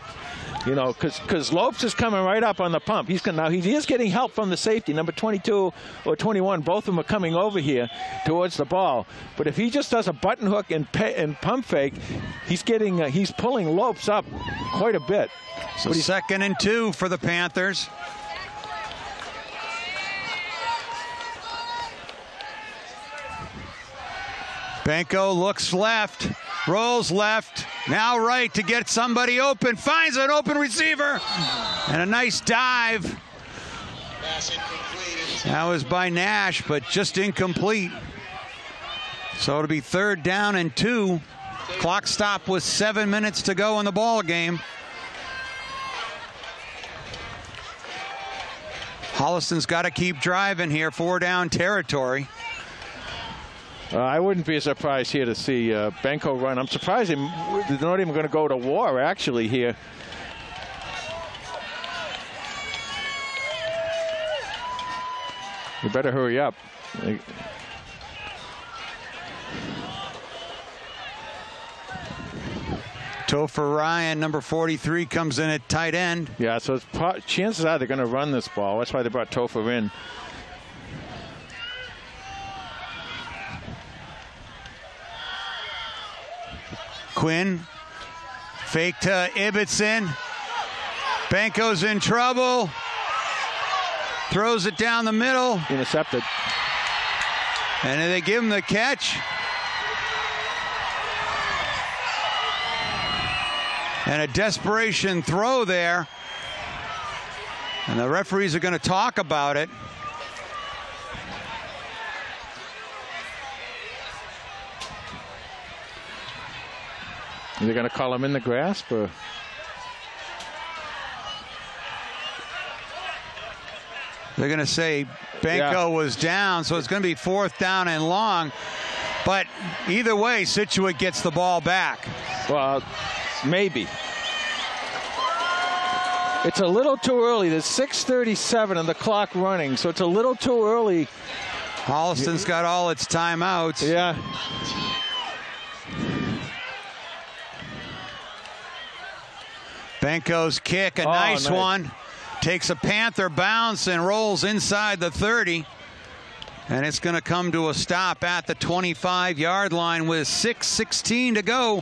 You know, because Lopes is coming right up on the pump. He is getting help from the safety, number 22 or 21. Both of them are coming over here towards the ball. But if he just does a button hook and pump fake, he's pulling Lopes up quite a bit. So second and 2 for the Panthers. Benko looks left, rolls left, now right to get somebody open, finds an open receiver, and a nice dive. That was by Nash, but just incomplete. So it'll be third down and 2. Clock stop with 7 minutes to go in the ball game. Holliston's got to keep driving here, 4-down territory. I wouldn't be surprised here to see Benko run. I'm surprised they're not even going to go to war, actually, here. You better hurry up. Topher Ryan, number 43, comes in at tight end. Yeah, so chances are they're going to run this ball. That's why they brought Topher in. Quinn, fake to Ibbotson. Benko's in trouble. Throws it down the middle. Intercepted. And then they give him the catch. And a desperation throw there. And the referees are going to talk about it. Are they going to call him in the grasp? Or? They're going to say Benko was down, so it's going to be 4th down and long. But either way, Scituate gets the ball back. Well, maybe. It's a little too early. There's 6:37 and the clock running, so it's a little too early. Holliston's got all its timeouts. Yeah. Benko's kick, a nice one. Takes a Panther bounce and rolls inside the 30. And it's going to come to a stop at the 25-yard line with 6:16 to go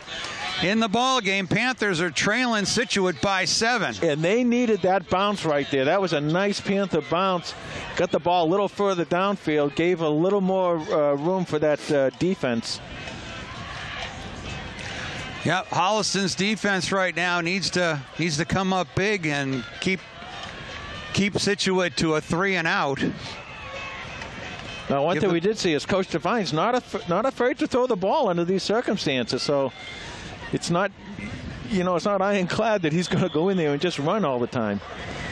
in the ball game. Panthers are trailing Scituate by 7. And they needed that bounce right there. That was a nice Panther bounce. Got the ball a little further downfield, gave a little more room for that defense. Yep, Holliston's defense right now needs to come up big and keep Scituate to a 3-and-out. Now, one thing we did see is Coach Devine's not afraid to throw the ball under these circumstances. So it's not, it's not ironclad that he's going to go in there and just run all the time.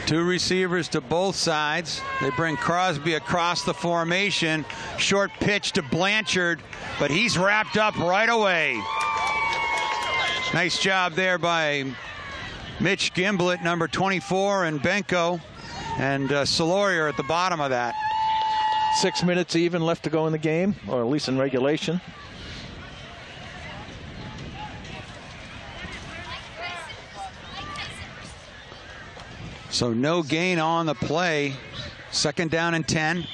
2 receivers to both sides. They bring Crosby across the formation. Short pitch to Blanchard, but he's wrapped up right away. Nice job there by Mitch Gimblett, number 24, and Benko, and Soloria at the bottom of that. 6 minutes even left to go in the game, or at least in regulation. So no gain on the play. 2nd down and 10.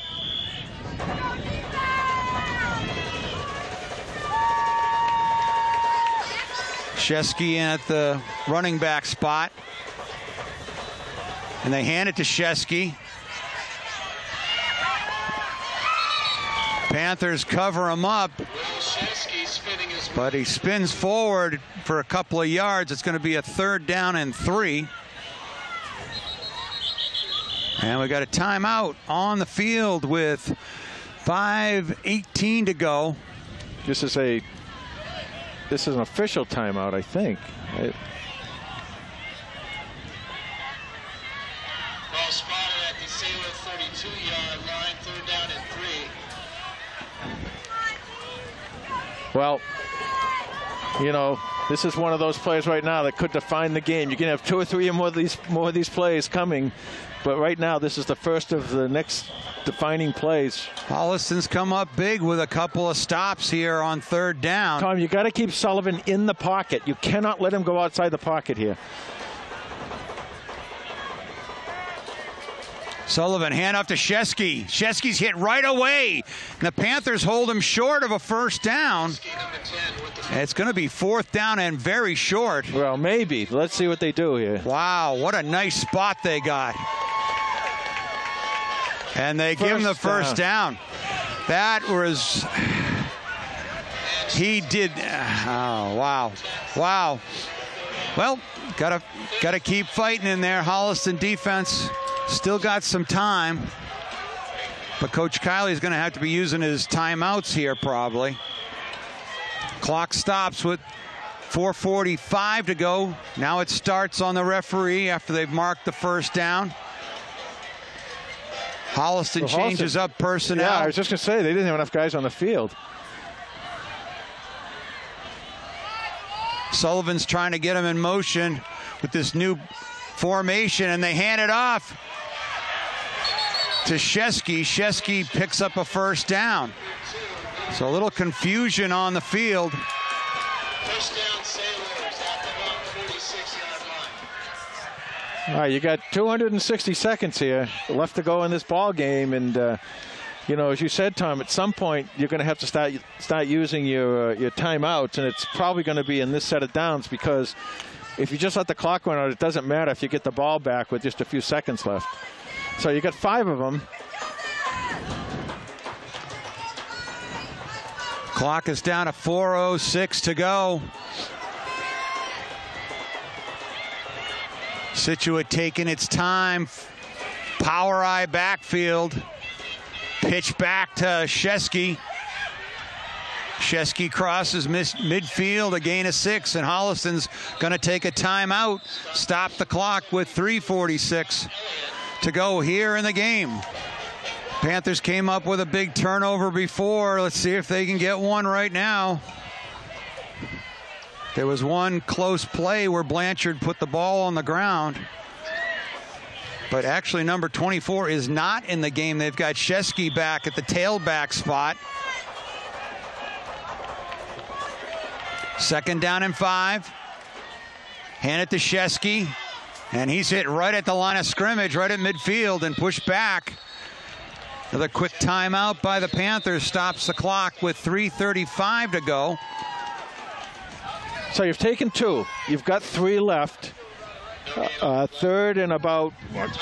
Shesky in at the running back spot. And they hand it to Shesky. Panthers cover him up, but he spins forward for a couple of yards. It's going to be a 3rd down and 3. And we got a timeout on the field with 5:18 to go. This is an official timeout, I think. Ball spotted at the Sailor 32-yard line, 3rd down and 3. Well, this is one of those plays right now that could define the game. You can have 2 or 3 more of these plays coming, but right now this is the first of the next defining plays. Holliston's come up big with a couple of stops here on 3rd down. Tom, you got to keep Sullivan in the pocket. You cannot let him go outside the pocket here. Sullivan, hand off to Shesky. Shesky's hit right away. And the Panthers hold him short of a 1st down. It's going to be 4th down and very short. Well, maybe. Let's see what they do here. Wow, what a nice spot they got. And they give him the 1st down. That was... He did... Oh, wow. Wow. Well, gotta keep fighting in there. Holliston defense... Still got some time, but Coach Kiley's going to have to be using his timeouts here probably. Clock stops with 4:45 to go. Now it starts on the referee after they've marked the 1st down. Holliston changes up personnel. Yeah, I was just going to say, they didn't have enough guys on the field. Sullivan's trying to get him in motion with this new formation, and they hand it off to Shesky. Shesky picks up a 1st down. So a little confusion on the field. 1st down Sailors at the 46-yard line. All right, you got 260 seconds here left to go in this ball game, and as you said, Tom, at some point you're going to have to start using your timeouts, and it's probably going to be in this set of downs, because if you just let the clock run out, it doesn't matter if you get the ball back with just a few seconds left. So you got 5 of them. Clock is down to 4:06 to go. Scituate taking its time. Power eye backfield. Pitch back to Shesky. Shesky crosses midfield, a gain of 6, and Holliston's going to take a timeout. Stop the clock with 3:46 to go here in the game. Panthers came up with a big turnover before. Let's see if they can get one right now. There was one close play where Blanchard put the ball on the ground. But actually, number 24 is not in the game. They've got Shesky back at the tailback spot. 2nd down and 5. Hand it to Shesky. And he's hit right at the line of scrimmage, right at midfield, and pushed back. Another quick timeout by the Panthers stops the clock with 3:35 to go. So you've taken 2. You've got 3 left. 3rd and about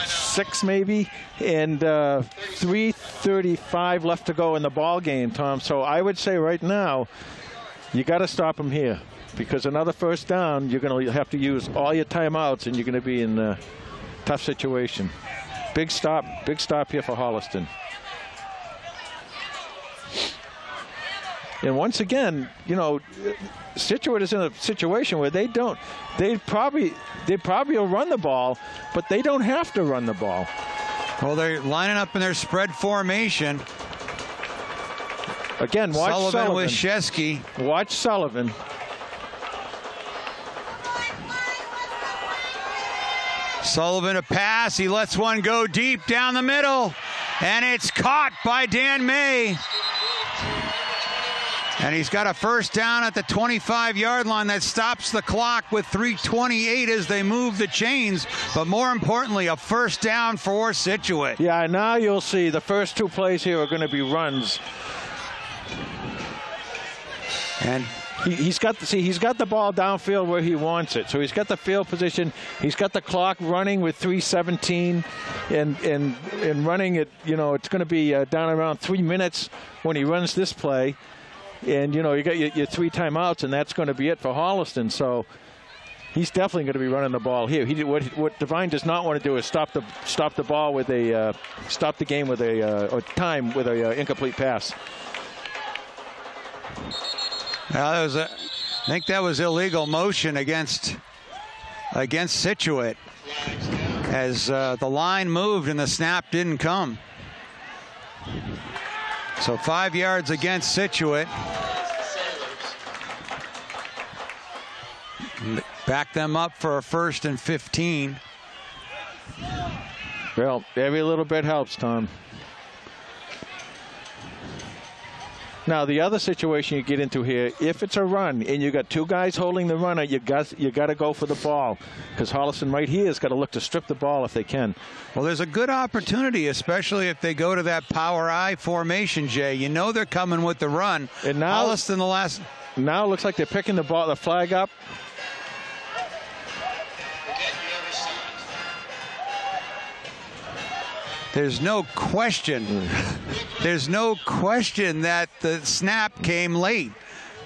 6 maybe, and 3:35 left to go in the ball game, Tom. So I would say right now, you got to stop them here, because another 1st down, you're going to have to use all your timeouts, and you're going to be in a tough situation. Big stop here for Holliston. And once again, you know, Scituate is in a situation where they probably will run the ball, but they don't have to run the ball. Well, they're lining up in their spread formation. Again, watch Sullivan with Shesky. Watch Sullivan. Sullivan a pass. He lets one go deep down the middle, and it's caught by Dan May. And he's got a 1st down at the 25-yard line that stops the clock with 3:28 as they move the chains. But more importantly, a 1st down for Scituate. Yeah, now you'll see the first 2 plays here are going to be runs. And he's got the ball downfield where he wants it. So he's got the field position. He's got the clock running with 3:17, and running it. You know, it's going to be down around 3 minutes when he runs this play. And, you know, you got your 3 timeouts, and that's going to be it for Holliston. So he's definitely going to be running the ball here. What Devine does not want to do is stop the ball with stop the game with or time with a incomplete pass. Well, I think that was illegal motion against Scituate, as the line moved and the snap didn't come. So 5 yards against Scituate. Back them up for a 1st and 15. Well, every little bit helps, Tom. Now, the other situation you get into here, if it's a run and you got 2 guys holding the runner, you got to go for the ball, because Holliston right here has got to look to strip the ball if they can. Well, there's a good opportunity, especially if they go to that power I formation, Jay. You know they're coming with the run. And now Holliston now it looks like they're picking the flag up. There's no question. There's no question that the snap came late.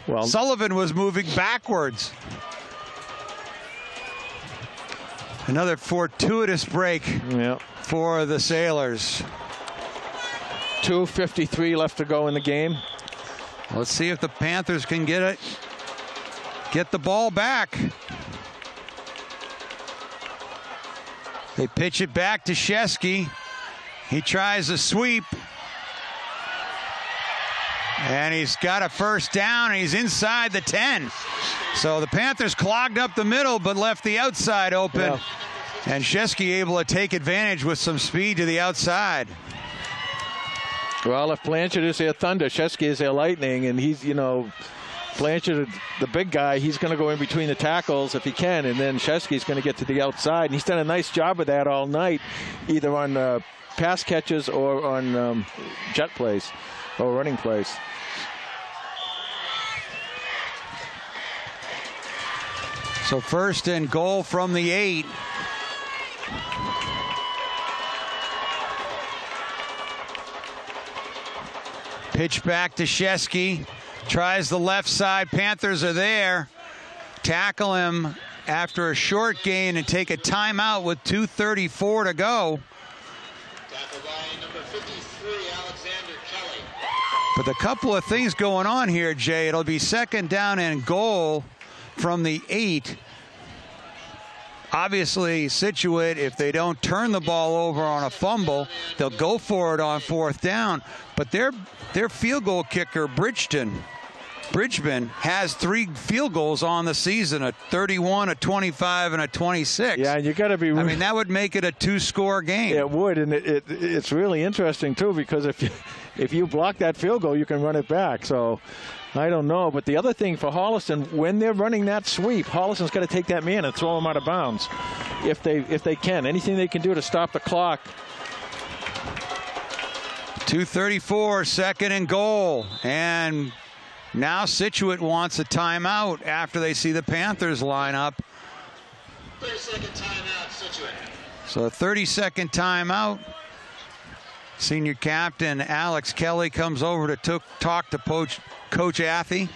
Well, Sullivan was moving backwards. Another fortuitous break for the Sailors. 2:53 left to go in the game. Let's see if the Panthers can get the ball back. They pitch it back to Shesky. He tries a sweep. And he's got a 1st down, and he's inside the 10. So the Panthers clogged up the middle but left the outside open. Yeah. And Shesky able to take advantage with some speed to the outside. Well, if Blanchard is their thunder, Shesky is their lightning, and he's, you know, Blanchard, the big guy, he's going to go in between the tackles if he can, and then Shesky's going to get to the outside. And he's done a nice job of that all night, either on pass catches or on jet plays or running plays. So 1st and goal from the 8. Pitch back to Shesky. Tries the left side. Panthers are there. Tackle him after a short gain and take a timeout with 2:34 to go. Tackled by number 53, Alexander Kelly. But a couple of things going on here, Jay. It'll be 2nd down and goal from the 8. obviously, Scituate, if they don't turn the ball over on a fumble, they'll go for it on 4th down. But their field goal kicker, Bridgman, has 3 field goals on the season, a 31, a 25, and a 26. Yeah, and you got to be. I mean, that would make it a 2-score game. It would, and it's really interesting too, because if you block that field goal, you can run it back. So I don't know, but the other thing for Holliston, when they're running that sweep, Holliston's got to take that man and throw him out of bounds, if they can. Anything they can do to stop the clock. 2:34, 2nd and goal, and now Scituate wants a timeout after they see the Panthers line up. 30-second timeout, Scituate. So a 30-second timeout. Senior captain Alex Kelly comes over to talk to Coach Athey.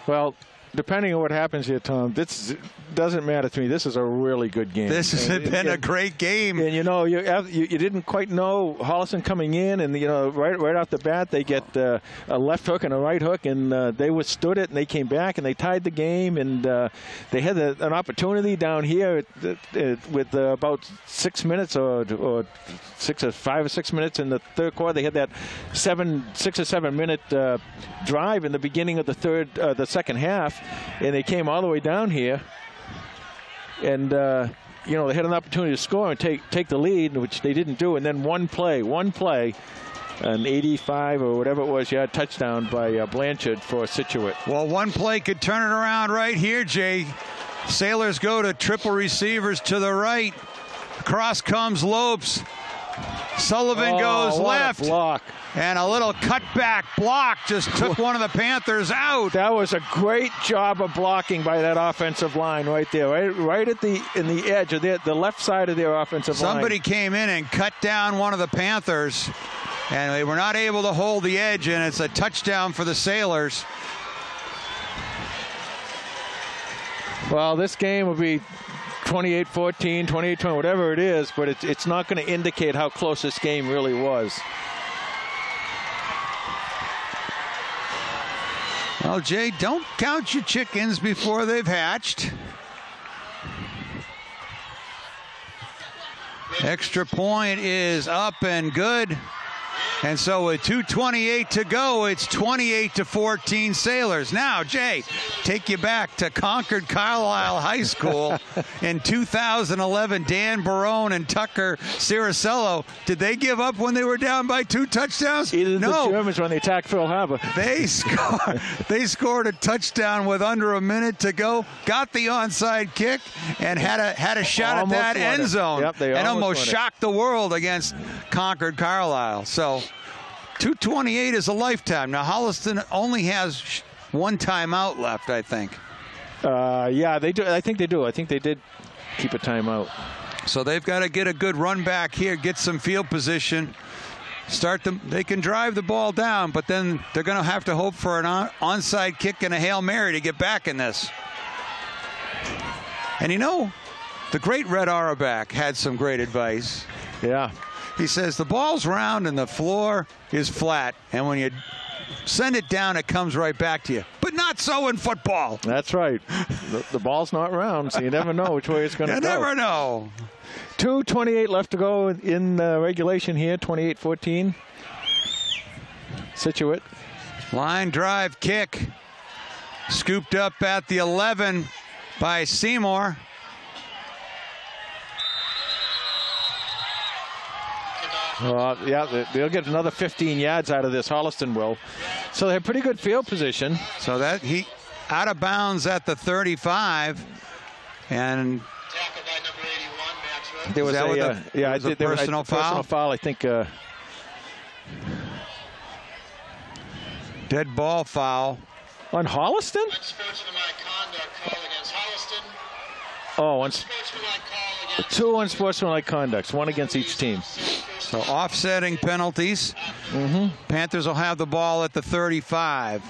Well, depending on what happens here, Tom, this doesn't matter to me. This is a really good game. This has been a great game. And, you didn't quite know Holliston coming in, and, right off the bat, they get a left hook and a right hook, and they withstood it, and they came back, and they tied the game, and they had an opportunity down here with about 6 minutes or 5 or 6 minutes in the third quarter. They had that 6 or 7 minute drive in the beginning of the second half, and they came all the way down here. And, they had an opportunity to score and take the lead, which they didn't do. And then one play, an 85 or whatever it was, yard touchdown by Blanchard for Scituate. Well, one play could turn it around right here, Jay. Sailors go to triple receivers to the right. Across comes Lopes. Sullivan goes left. Block. And a little cutback block just took one of the Panthers out. That was a great job of blocking by that offensive line right there, right in the edge of the left side of their offensive line. Somebody came in and cut down one of the Panthers, and they were not able to hold the edge, and it's a touchdown for the Sailors. Well, this game will be 28-14, 28-20, whatever it is, but it's not going to indicate how close this game really was. Well, Jay, don't count your chickens before they've hatched. Extra point is up and good. And so with 2:28 to go, it's 28-14 Sailors. Now, Jay, take you back to Concord Carlisle High School in 2011. Dan Barone and Tucker Ciricello. Did they give up when they were down by 2 touchdowns? Either no. The Germans when they attacked Phil Harbour. They scored a touchdown with under a minute to go. Got the onside kick and had a shot Almost at that end zone. Yep, they and almost won it. shocked the world against Concord Carlisle. So 2:28 is a lifetime. Now, Holliston only has 1 timeout left, I think. Yeah, they do. I think they do. I think they did keep a timeout. So they've got to get a good run back here, get some field position. They can drive the ball down, but then they're going to have to hope for an onside kick and a Hail Mary to get back in this. And the great Red Auerbach had some great advice. Yeah. He says the ball's round and the floor is flat, and when you send it down, it comes right back to you. But not so in football. That's right. The ball's not round, so you never know which way it's going to go. You never know. 2:28 left to go in regulation here, 28-14. Scituate. Line drive kick. Scooped up at the 11 by Seymour. Yeah, they'll get another 15 yards out of this. Holliston will. So they have pretty good field position. So that he out of bounds at the 35, and Tackled by number 81, Max Rhodes. there was a personal foul. Personal foul, I think. Dead ball foul. On Holliston? Unsportsmanlike conduct call against Holliston. Oh, Unsportsmanlike call against 2 unsportsmanlike conducts, 1 against each team. So offsetting penalties. Panthers will have the ball at the 35.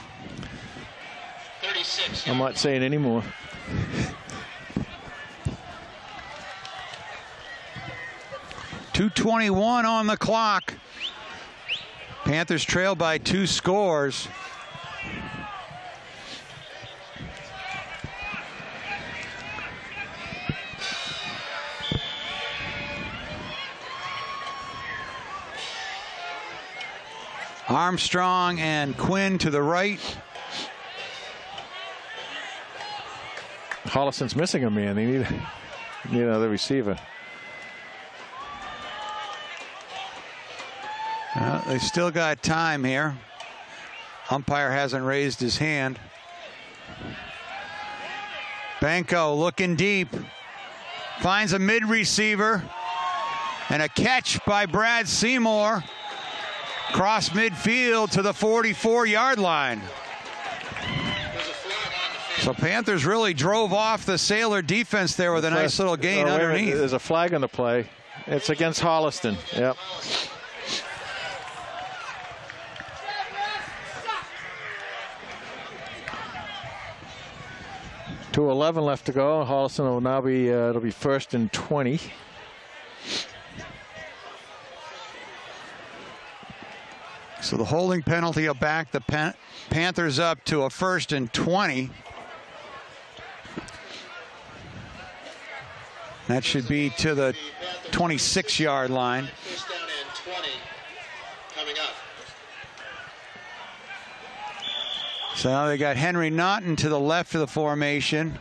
36. I'm not saying any more. .221 on the clock. Panthers trail by 2 scores. Armstrong and Quinn to the right. Holliston's missing a man. They need another receiver. They still got time here. Umpire hasn't raised his hand. Banco looking deep. Finds a mid receiver. And a catch by Brad Seymour. Cross midfield to the 44-yard line. So Panthers really drove off the Sailor defense there with a nice little gain underneath. There's a flag on the play. It's against Holliston. Yep. .211 left to go. Holliston will now be it'll be 1st and 20. So the holding penalty will back the Panthers up to a 1st and 20. That should be to the 26-yard line. First down and 20 coming up. So now they got Henry Naughton to the left of the formation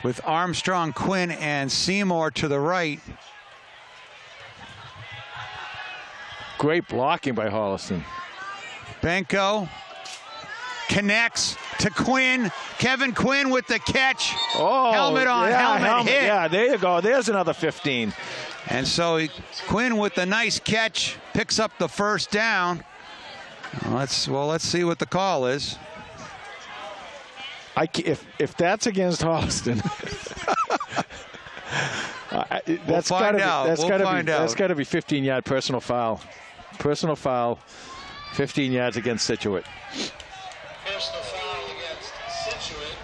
with Armstrong, Quinn, and Seymour to the right. Great blocking by Holliston. Benko connects to Quinn. Kevin Quinn with the catch. Oh, helmet on, helmet hit. Yeah, there you go. There's another 15. And so Quinn with the nice catch picks up the first down. Let's see what the call is. If that's against Holliston, that's got to be 15-yard personal foul. Personal foul, 15 yards against Scituate. Personal foul against Scituate.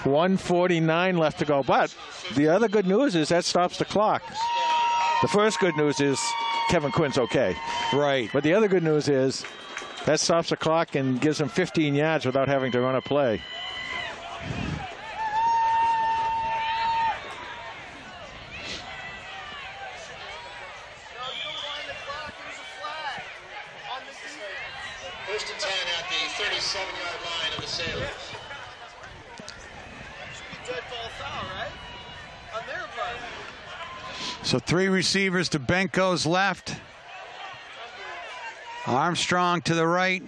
1:49 left to go. But the other good news is that stops the clock. The first good news is Kevin Quinn's okay. Right. But the other good news is that stops the clock and gives him 15 yards without having to run a play. First and 10 at the 37-yard line of the Sailors. Dead ball foul, right? On their part. So 3 receivers to Benko's left. Armstrong to the right.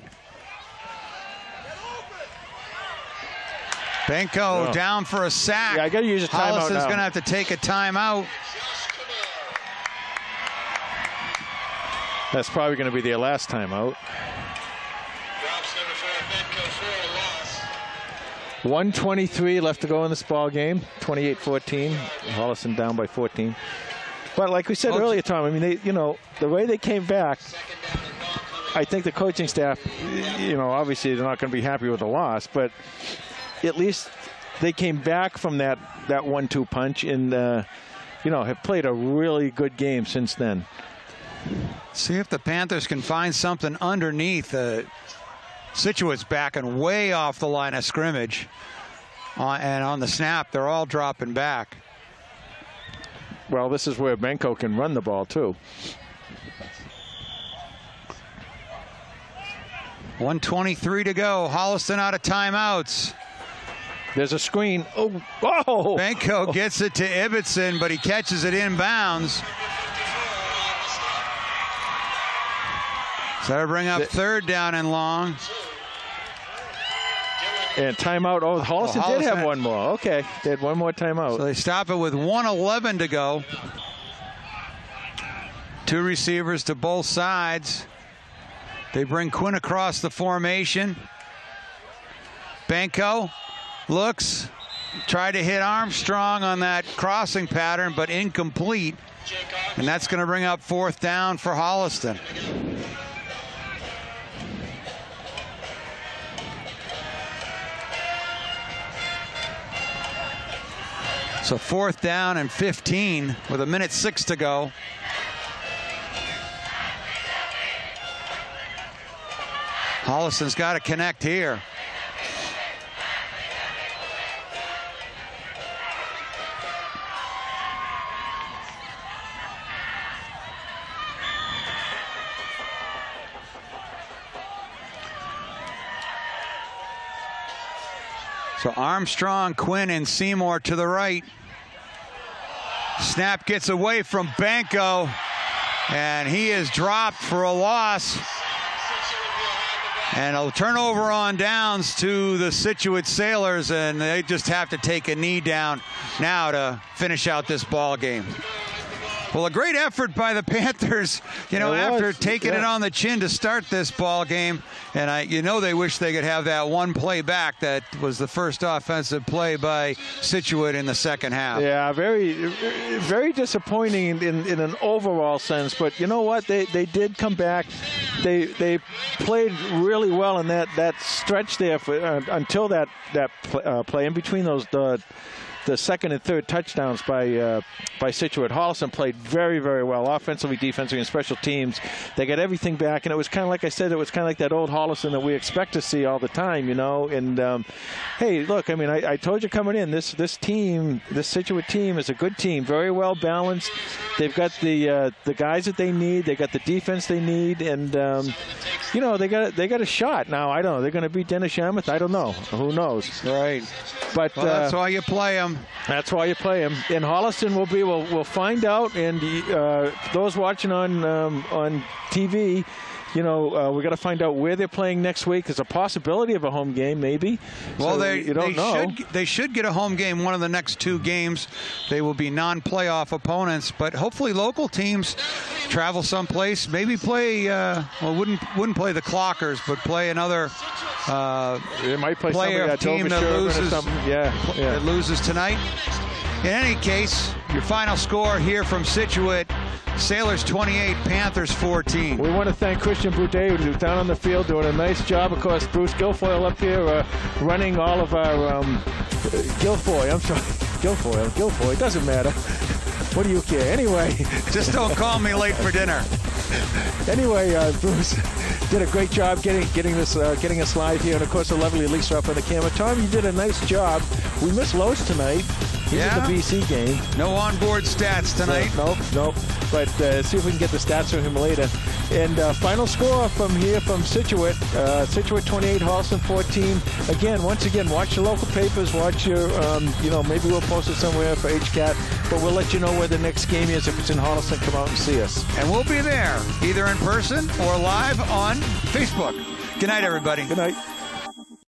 Benko down for a sack. Yeah, I got to use a timeout now. Holliston's going to have to take a timeout. That's probably going to be their last timeout. Drops number 4, Benko, for a loss. 1:23 left to go in this ball game. 28-14. Holliston down by 14. But like we said earlier, Tom, I mean, the way they came back, I think the coaching staff, obviously they're not going to be happy with the loss, but at least they came back from that 1-2 punch and, have played a really good game since then. See if the Panthers can find something underneath. Scituate's backing way off the line of scrimmage. And on the snap, they're all dropping back. Well, this is where Benko can run the ball, too. 1:23 to go. Holliston out of timeouts. There's a screen. Oh! Benko gets it to Ibbotson, but he catches it inbounds. So that'll bring up 3rd down and long. And timeout. Oh, Holliston did have one more. Okay, they had one more timeout. So they stop it with 1:11 to go. 2 receivers to both sides. They bring Quinn across the formation. Benko looks, tried to hit Armstrong on that crossing pattern, but incomplete. And that's going to bring up 4th down for Holliston. So 4th down and 15 with 1:06 to go. Holliston's got to connect here. So Armstrong, Quinn, and Seymour to the right. Snap gets away from Banco, and he is dropped for a loss. And a turnover on downs to the Scituate Sailors, and they just have to take a knee down now to finish out this ball game. Well, a great effort by the Panthers, after taking it on the chin to start this ball game. And they wish they could have that one play back that was the first offensive play by Scituate in the second half. Yeah, very, very disappointing in an overall sense. But you know what? They did come back. They played really well in that stretch there until that play in between those the second and third touchdowns by Scituate. Holliston played very, very well, offensively, defensively, and special teams. They got everything back, and it was kind of like I said, it was kind of like that old Holliston that we expect to see all the time, And hey, look, I mean, I told you coming in, this Scituate team is a good team, very well balanced. They've got the guys that they need. They got the defense they need, and they got a shot. Now I don't know. They're going to beat Dennis Yarmouth. I don't know. Who knows? Right. But that's why you play them. That's why you play them. In Holliston, we'll find out. And those watching on TV, we got to find out where they're playing next week. There's a possibility of a home game, maybe. Well, so they should get a home game one of the next two games. They will be non-playoff opponents, but hopefully local teams travel someplace. Maybe play. Wouldn't play the Clockers, but play another. They might play a team that loses. That loses tonight. In any case, your final score here from Scituate: Sailors 28, Panthers 14. We want to thank Christian Boudet, who's down on the field doing a nice job. Of course, Bruce Guilfoyle up here running all of our Guilfoyle. It doesn't matter. What do you care? Anyway. Just don't call me late for dinner. Anyway, Bruce did a great job getting us live here, and of course, a lovely Lisa up on the camera. Tom, you did a nice job. We missed Lowe's tonight. He's at the BC game. No onboard stats tonight. Nope. But see if we can get the stats from him later. And final score from Scituate. Scituate 28, Holliston 14. Once again, watch your local papers. Watch your, maybe we'll post it somewhere for HCAT. But we'll let you know where the next game is. If it's in Holliston, come out and see us. And we'll be there, either in person or live on Facebook. Good night, everybody. Good night.